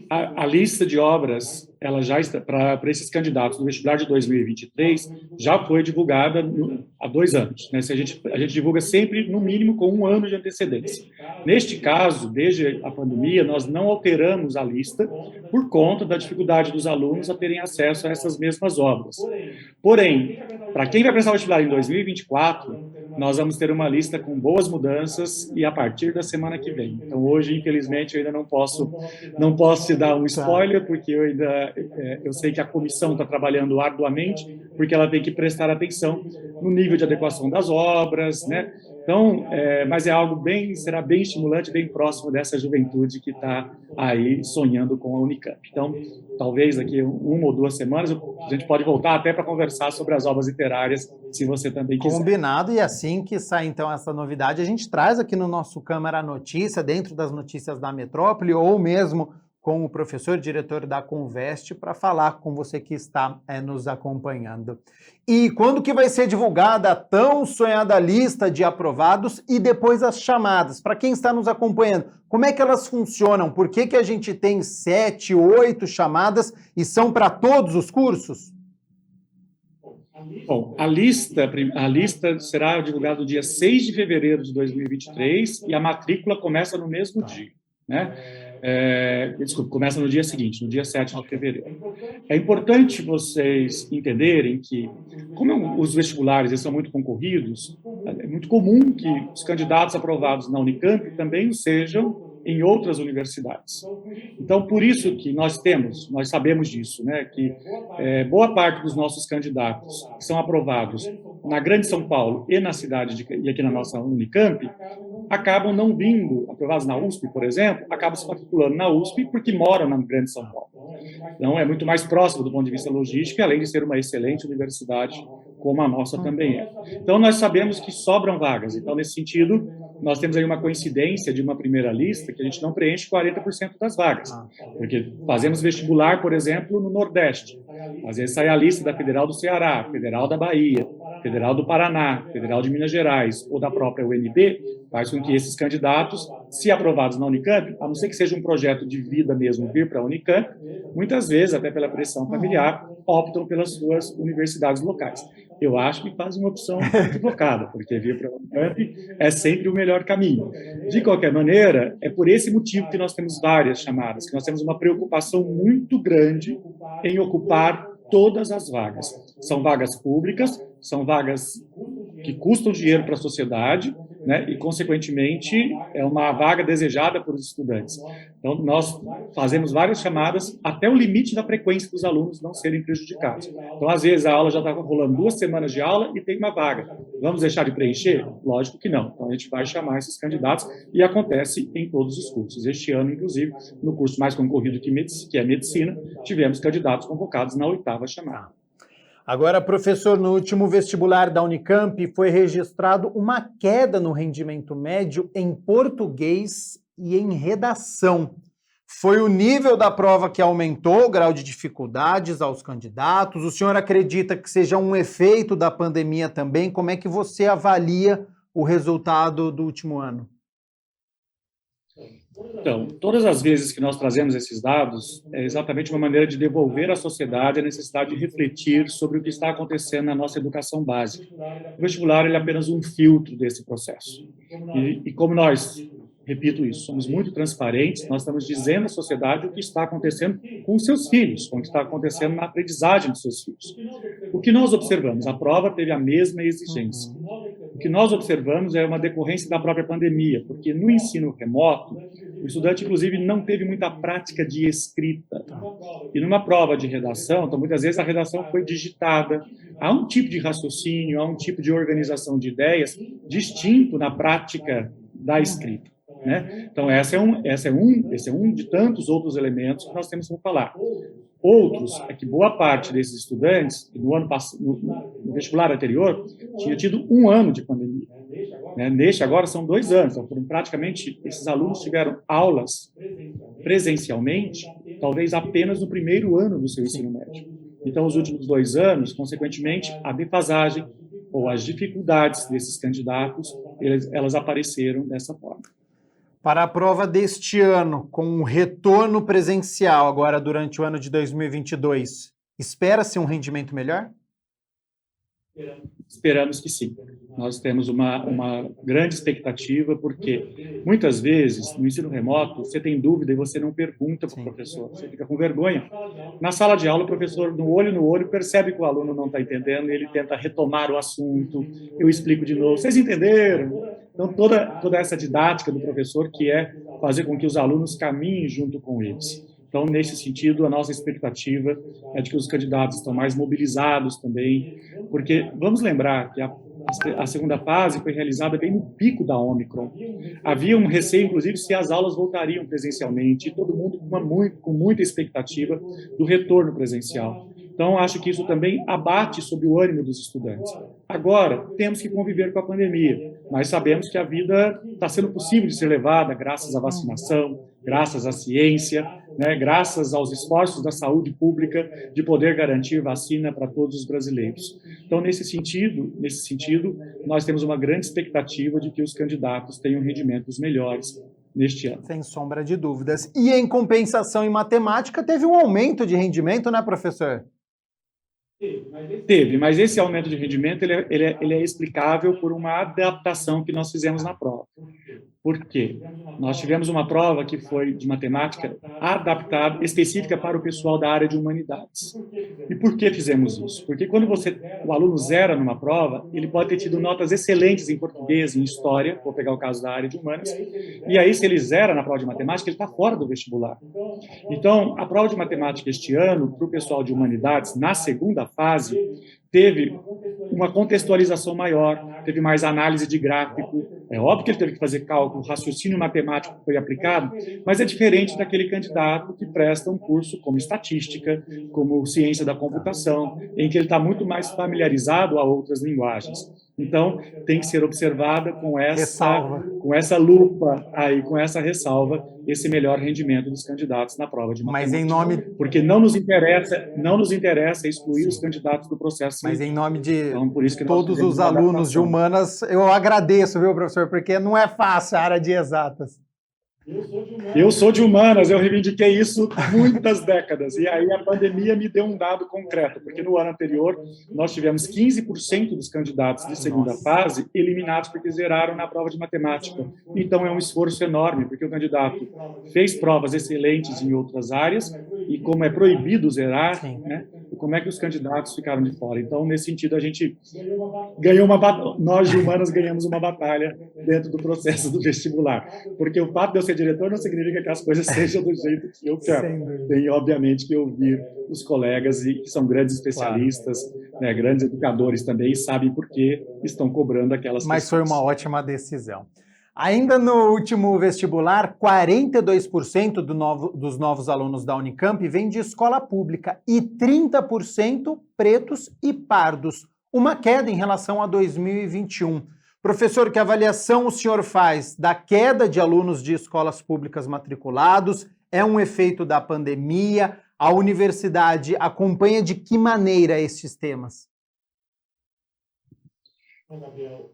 A lista de obras, ela já está para esses candidatos do vestibular de 2023, já foi divulgada há 2 anos. Né? A gente divulga sempre, no mínimo, com 1 ano de antecedência. Neste caso, desde a pandemia, nós não alteramos a lista por conta da dificuldade dos alunos a terem acesso a essas mesmas obras. Porém, para quem vai prestar o vestibular em 2024, nós vamos ter uma lista com boas mudanças e a partir da semana que vem. Então, hoje, infelizmente, eu ainda não posso te dar um spoiler, porque eu sei que a comissão está trabalhando arduamente, porque ela tem que prestar atenção no nível de adequação das obras, né? Então, mas é algo será bem estimulante, bem próximo dessa juventude que está aí sonhando com a Unicamp. Então, talvez daqui 1 ou 2 semanas a gente pode voltar até para conversar sobre as obras literárias, se você também quiser. Combinado, e assim que sair então essa novidade, a gente traz aqui no nosso Câmara Notícia, dentro das notícias da Metrópole, ou mesmo com o professor diretor da Conveste, para falar com você que está nos acompanhando. E quando que vai ser divulgada a tão sonhada lista de aprovados e depois as chamadas? Para quem está nos acompanhando, como é que elas funcionam? Por que a gente tem 7, 8 chamadas e são para todos os cursos? Bom, a lista será divulgada no dia 6 de fevereiro de 2023 e a matrícula começa no mesmo dia, né? Começa no dia seguinte, no dia 7 de fevereiro. É importante vocês entenderem que, como os vestibulares são muito concorridos, é muito comum que os candidatos aprovados na Unicamp também o sejam em outras universidades. Então, por isso que nós sabemos disso, né, que boa parte dos nossos candidatos que são aprovados na Grande São Paulo e na cidade e aqui na nossa Unicamp, acabam não vindo, aprovados na USP, por exemplo, acabam se matriculando na USP porque moram na Grande São Paulo. Então, é muito mais próximo do ponto de vista logístico, além de ser uma excelente universidade, como a nossa também é. Então, nós sabemos que sobram vagas. Então, nesse sentido, nós temos aí uma coincidência de uma primeira lista que a gente não preenche 40% das vagas. Porque fazemos vestibular, por exemplo, no Nordeste. Às vezes sai a lista da Federal do Ceará, Federal da Bahia, Federal do Paraná, Federal de Minas Gerais ou da própria UNB, faz com que esses candidatos, se aprovados na Unicamp, a não ser que seja um projeto de vida mesmo vir para a Unicamp, muitas vezes, até pela pressão familiar, optam pelas suas universidades locais. Eu acho que faz uma opção equivocada, porque vir para a Unicamp é sempre o melhor caminho. De qualquer maneira, é por esse motivo que nós temos várias chamadas, que nós temos uma preocupação muito grande em ocupar todas as vagas. São vagas públicas, são vagas que custam dinheiro para a sociedade, né, e, consequentemente, é uma vaga desejada por estudantes. Então, nós fazemos várias chamadas até o limite da frequência dos alunos não serem prejudicados. Então, às vezes, a aula já está rolando 2 semanas de aula e tem uma vaga. Vamos deixar de preencher? Lógico que não. Então, a gente vai chamar esses candidatos e acontece em todos os cursos. Este ano, inclusive, no curso mais concorrido que é Medicina, tivemos candidatos convocados na 8ª chamada. Agora, professor, no último vestibular da Unicamp foi registrado uma queda no rendimento médio em português e em redação. Foi o nível da prova que aumentou o grau de dificuldades aos candidatos? O senhor acredita que seja um efeito da pandemia também? Como é que você avalia o resultado do último ano? Então, todas as vezes que nós trazemos esses dados, é exatamente uma maneira de devolver à sociedade a necessidade de refletir sobre o que está acontecendo na nossa educação básica. O vestibular ele é apenas um filtro desse processo. E como nós, repito isso, somos muito transparentes, nós estamos dizendo à sociedade o que está acontecendo com os seus filhos, com o que está acontecendo na aprendizagem dos seus filhos. O que nós observamos? A prova teve a mesma exigência. O que nós observamos é uma decorrência da própria pandemia, porque no ensino remoto, o estudante, inclusive, não teve muita prática de escrita. E numa prova de redação, então, muitas vezes a redação foi digitada. Há um tipo de raciocínio, há um tipo de organização de ideias distinto na prática da escrita, né? Então, esse é um de tantos outros elementos que nós temos que falar. Outros é que boa parte desses estudantes, no vestibular anterior, tinha tido 1 ano de pandemia. Né? Neste agora são 2 anos, então praticamente esses alunos tiveram aulas presencialmente, talvez apenas no primeiro ano do seu ensino médio. Então, os últimos 2 anos, consequentemente, a defasagem ou as dificuldades desses candidatos, elas apareceram dessa forma. Para a prova deste ano, com um retorno presencial agora durante o ano de 2022, espera-se um rendimento melhor? Esperamos que sim. Nós temos uma grande expectativa, porque muitas vezes, no ensino remoto, você tem dúvida e você não pergunta para o professor, você fica com vergonha. Na sala de aula, o professor, no olho, percebe que o aluno não está entendendo e ele tenta retomar o assunto, eu explico de novo, vocês entenderam? Então, toda essa didática do professor, que é fazer com que os alunos caminhem junto com eles. Então, nesse sentido, a nossa expectativa é de que os candidatos estão mais mobilizados também, porque vamos lembrar que a segunda fase foi realizada bem no pico da Ômicron. Havia um receio, inclusive, se as aulas voltariam presencialmente, e todo mundo com muita expectativa do retorno presencial. Então, acho que isso também abate sobre o ânimo dos estudantes. Agora, temos que conviver com a pandemia, mas sabemos que a vida está sendo possível de ser levada graças à vacinação, graças à ciência, né, graças aos esforços da saúde pública de poder garantir vacina para todos os brasileiros. Então, nesse sentido, nós temos uma grande expectativa de que os candidatos tenham rendimentos melhores neste ano. Sem sombra de dúvidas. E, em compensação, em matemática, teve um aumento de rendimento, né, professor? Teve, mas esse aumento de rendimento ele é explicável por uma adaptação que nós fizemos na prova. Por quê? Nós tivemos uma prova que foi de matemática adaptada, específica para o pessoal da área de humanidades. E por que fizemos isso? Porque quando o aluno zera numa prova, ele pode ter tido notas excelentes em português, em história, vou pegar o caso da área de humanas, e aí se ele zera na prova de matemática, ele está fora do vestibular. Então, a prova de matemática este ano, para o pessoal de humanidades, na segunda fase, teve uma contextualização maior, teve mais análise de gráfico. É óbvio que ele teve que fazer cálculo, raciocínio matemático foi aplicado, mas é diferente daquele candidato que presta um curso como estatística, como ciência da computação, em que ele está muito mais familiarizado a outras linguagens. Então, tem que ser observada com essa lupa aí, com essa ressalva, esse melhor rendimento dos candidatos na prova de matemática. Porque não nos interessa excluir os candidatos do processo. Mas em nome de então, por isso que todos os alunos de humanas, eu agradeço, viu, professor, porque não é fácil a área de exatas. Eu sou de humanas, eu reivindiquei isso muitas décadas, e aí a pandemia me deu um dado concreto, porque no ano anterior nós tivemos 15% dos candidatos de segunda fase eliminados porque zeraram na prova de matemática. Então é um esforço enorme, porque o candidato fez provas excelentes em outras áreas, e como é proibido zerar, né, como é que os candidatos ficaram de fora? Então, nesse sentido, a gente ganhou nós de humanas ganhamos uma batalha dentro do processo do vestibular, porque o fato de eu ser diretor não significa que as coisas sejam do jeito que eu quero. Tem, obviamente, que ouvir os colegas, que são grandes especialistas, né, grandes educadores também, e sabem por que estão cobrando aquelas Mas pessoas. Foi uma ótima decisão. Ainda no último vestibular, 42% dos novos alunos da Unicamp vêm de escola pública e 30% pretos e pardos, uma queda em relação a 2021. Professor, que avaliação o senhor faz da queda de alunos de escolas públicas matriculados? É um efeito da pandemia? A universidade acompanha de que maneira esses temas?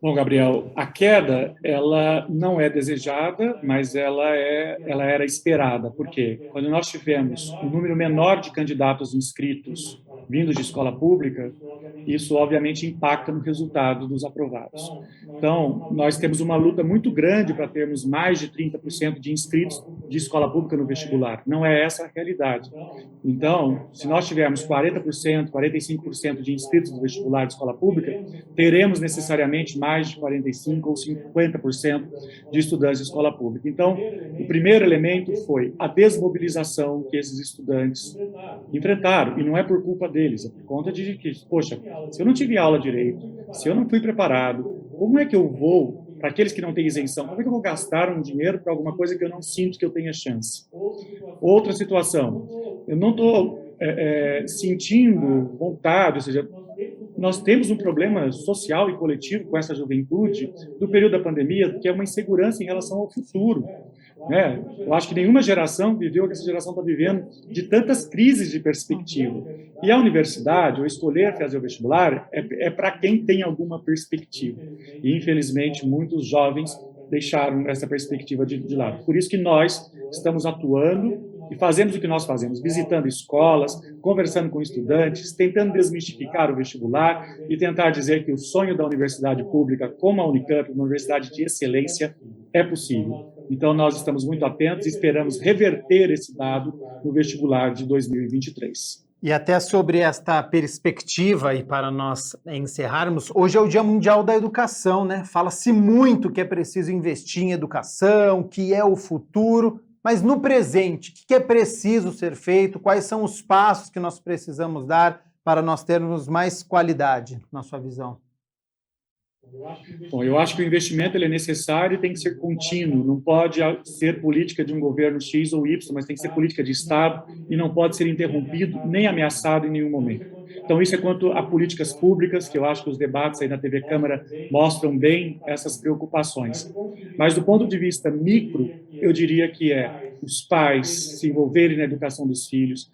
Bom, Gabriel, a queda, ela não é desejada, mas ela era esperada. Por quê? Quando nós tivemos um número menor de candidatos inscritos vindos de escola pública, isso obviamente impacta no resultado dos aprovados. Então, nós temos uma luta muito grande para termos mais de 30% de inscritos de escola pública no vestibular. Não é essa a realidade. Então, se nós tivermos 40%, 45% de inscritos do vestibular de escola pública, teremos necessariamente mais de 45% ou 50% de estudantes de escola pública. Então, o primeiro elemento foi a desmobilização que esses estudantes enfrentaram, e não é por culpa deles, é por conta de que, poxa, se eu não tive aula direito, se eu não fui preparado, como é que eu vou, para aqueles que não têm isenção, como é que eu vou gastar um dinheiro para alguma coisa que eu não sinto que eu tenha chance? Outra situação, eu não estou sentindo vontade, ou seja, nós temos um problema social e coletivo com essa juventude do período da pandemia, que é uma insegurança em relação ao futuro. Né? Eu acho que nenhuma geração viveu o que essa geração está vivendo, de tantas crises de perspectiva. E a universidade, ou escolher fazer o vestibular, é para quem tem alguma perspectiva. E, infelizmente, muitos jovens deixaram essa perspectiva de lado. Por isso que nós estamos atuando e fazemos o que nós fazemos, visitando escolas, conversando com estudantes, tentando desmistificar o vestibular e tentar dizer que o sonho da universidade pública, como a Unicamp, uma universidade de excelência, é possível. Então, nós estamos muito atentos e esperamos reverter esse dado no vestibular de 2023. E até sobre esta perspectiva, e para nós encerrarmos, hoje é o Dia Mundial da Educação, né? Fala-se muito que é preciso investir em educação, que é o futuro, mas no presente, o que é preciso ser feito? Quais são os passos que nós precisamos dar para nós termos mais qualidade, na sua visão? Bom, eu acho que o investimento ele é necessário e tem que ser contínuo, não pode ser política de um governo X ou Y, mas tem que ser política de Estado e não pode ser interrompido nem ameaçado em nenhum momento. Então, isso é quanto a políticas públicas, que eu acho que os debates aí na TV Câmara mostram bem essas preocupações. Mas, do ponto de vista micro, eu diria que é os pais se envolverem na educação dos filhos,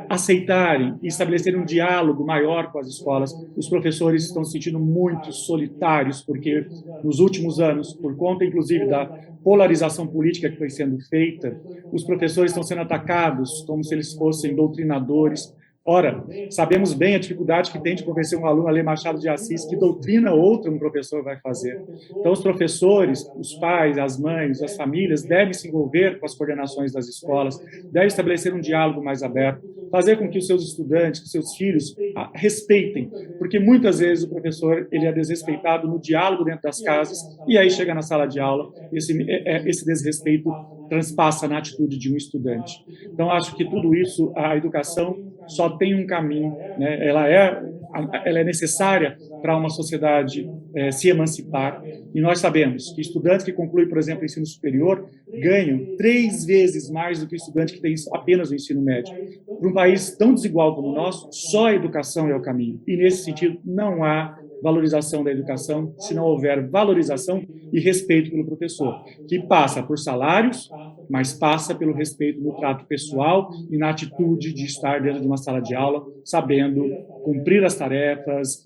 aceitarem e estabelecerem um diálogo maior com as escolas. Os professores estão se sentindo muito solitários, porque nos últimos anos, por conta, inclusive, da polarização política que foi sendo feita, os professores estão sendo atacados como se eles fossem doutrinadores. Ora, sabemos bem a dificuldade que tem de convencer um aluno a ler Machado de Assis, que doutrina outra um professor vai fazer. Então, os professores, os pais, as mães, as famílias devem se envolver com as coordenações das escolas, devem estabelecer um diálogo mais aberto, fazer com que os seus estudantes, que os seus filhos respeitem, porque muitas vezes o professor ele é desrespeitado no diálogo dentro das casas e aí chega na sala de aula, esse desrespeito transpassa na atitude de um estudante. Então, acho que tudo isso, a educação só tem um caminho, né? Ela é necessária para uma sociedade se emancipar, e nós sabemos que estudantes que concluem, por exemplo, o ensino superior, ganham 3 vezes mais do que estudante que tem apenas o ensino médio. Para um país tão desigual como o nosso, só a educação é o caminho, e nesse sentido não há valorização da educação se não houver valorização e respeito pelo professor, que passa por salários, mas passa pelo respeito no trato pessoal e na atitude de estar dentro de uma sala de aula, sabendo cumprir as tarefas,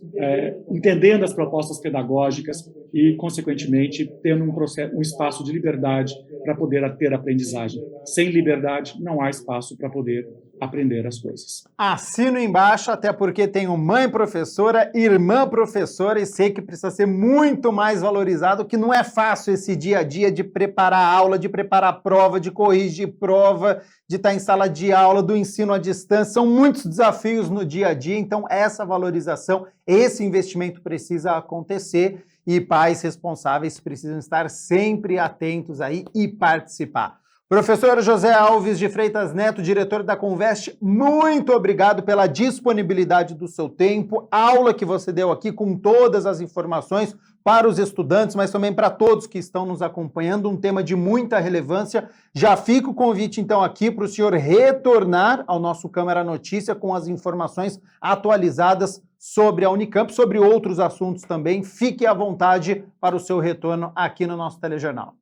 entendendo as propostas pedagógicas e, consequentemente, tendo um espaço de liberdade para poder ter aprendizagem. Sem liberdade, não há espaço para poder aprender as coisas. Assino embaixo, até porque tenho mãe professora, irmã professora, e sei que precisa ser muito mais valorizado, que não é fácil esse dia a dia de preparar aula, de preparar prova, de corrigir prova, de estar em sala de aula, do ensino à distância. São muitos desafios no dia a dia, então essa valorização, esse investimento precisa acontecer e pais responsáveis precisam estar sempre atentos aí e participar. Professor José Alves de Freitas Neto, diretor da Conveste, muito obrigado pela disponibilidade do seu tempo, aula que você deu aqui com todas as informações para os estudantes, mas também para todos que estão nos acompanhando, um tema de muita relevância. Já fica o convite, então, aqui para o senhor retornar ao nosso Câmara Notícia com as informações atualizadas sobre a Unicamp, sobre outros assuntos também. Fique à vontade para o seu retorno aqui no nosso telejornal.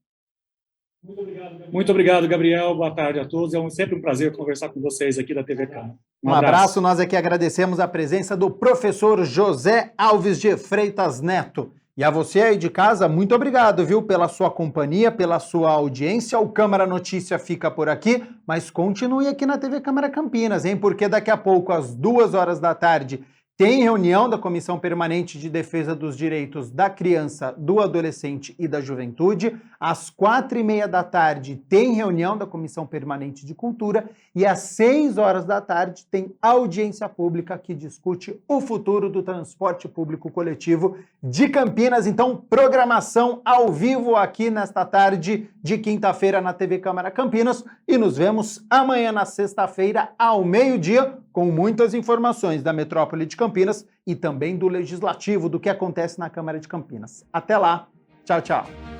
Muito obrigado, Gabriel. Boa tarde a todos. É sempre um prazer conversar com vocês aqui da TV Câmara. Um abraço. Nós aqui agradecemos a presença do professor José Alves de Freitas Neto. E a você aí de casa, muito obrigado, viu, pela sua companhia, pela sua audiência. O Câmara Notícia fica por aqui, mas continue aqui na TV Câmara Campinas, hein? Porque daqui a pouco, às 2 horas da tarde, tem reunião da Comissão Permanente de Defesa dos Direitos da Criança, do Adolescente e da Juventude. Às 4h30 da tarde tem reunião da Comissão Permanente de Cultura e às 6 horas da tarde tem audiência pública que discute o futuro do transporte público coletivo de Campinas. Então, programação ao vivo aqui nesta tarde de quinta-feira na TV Câmara Campinas e nos vemos amanhã na sexta-feira ao meio-dia com muitas informações da metrópole de Campinas e também do Legislativo, do que acontece na Câmara de Campinas. Até lá, tchau, tchau.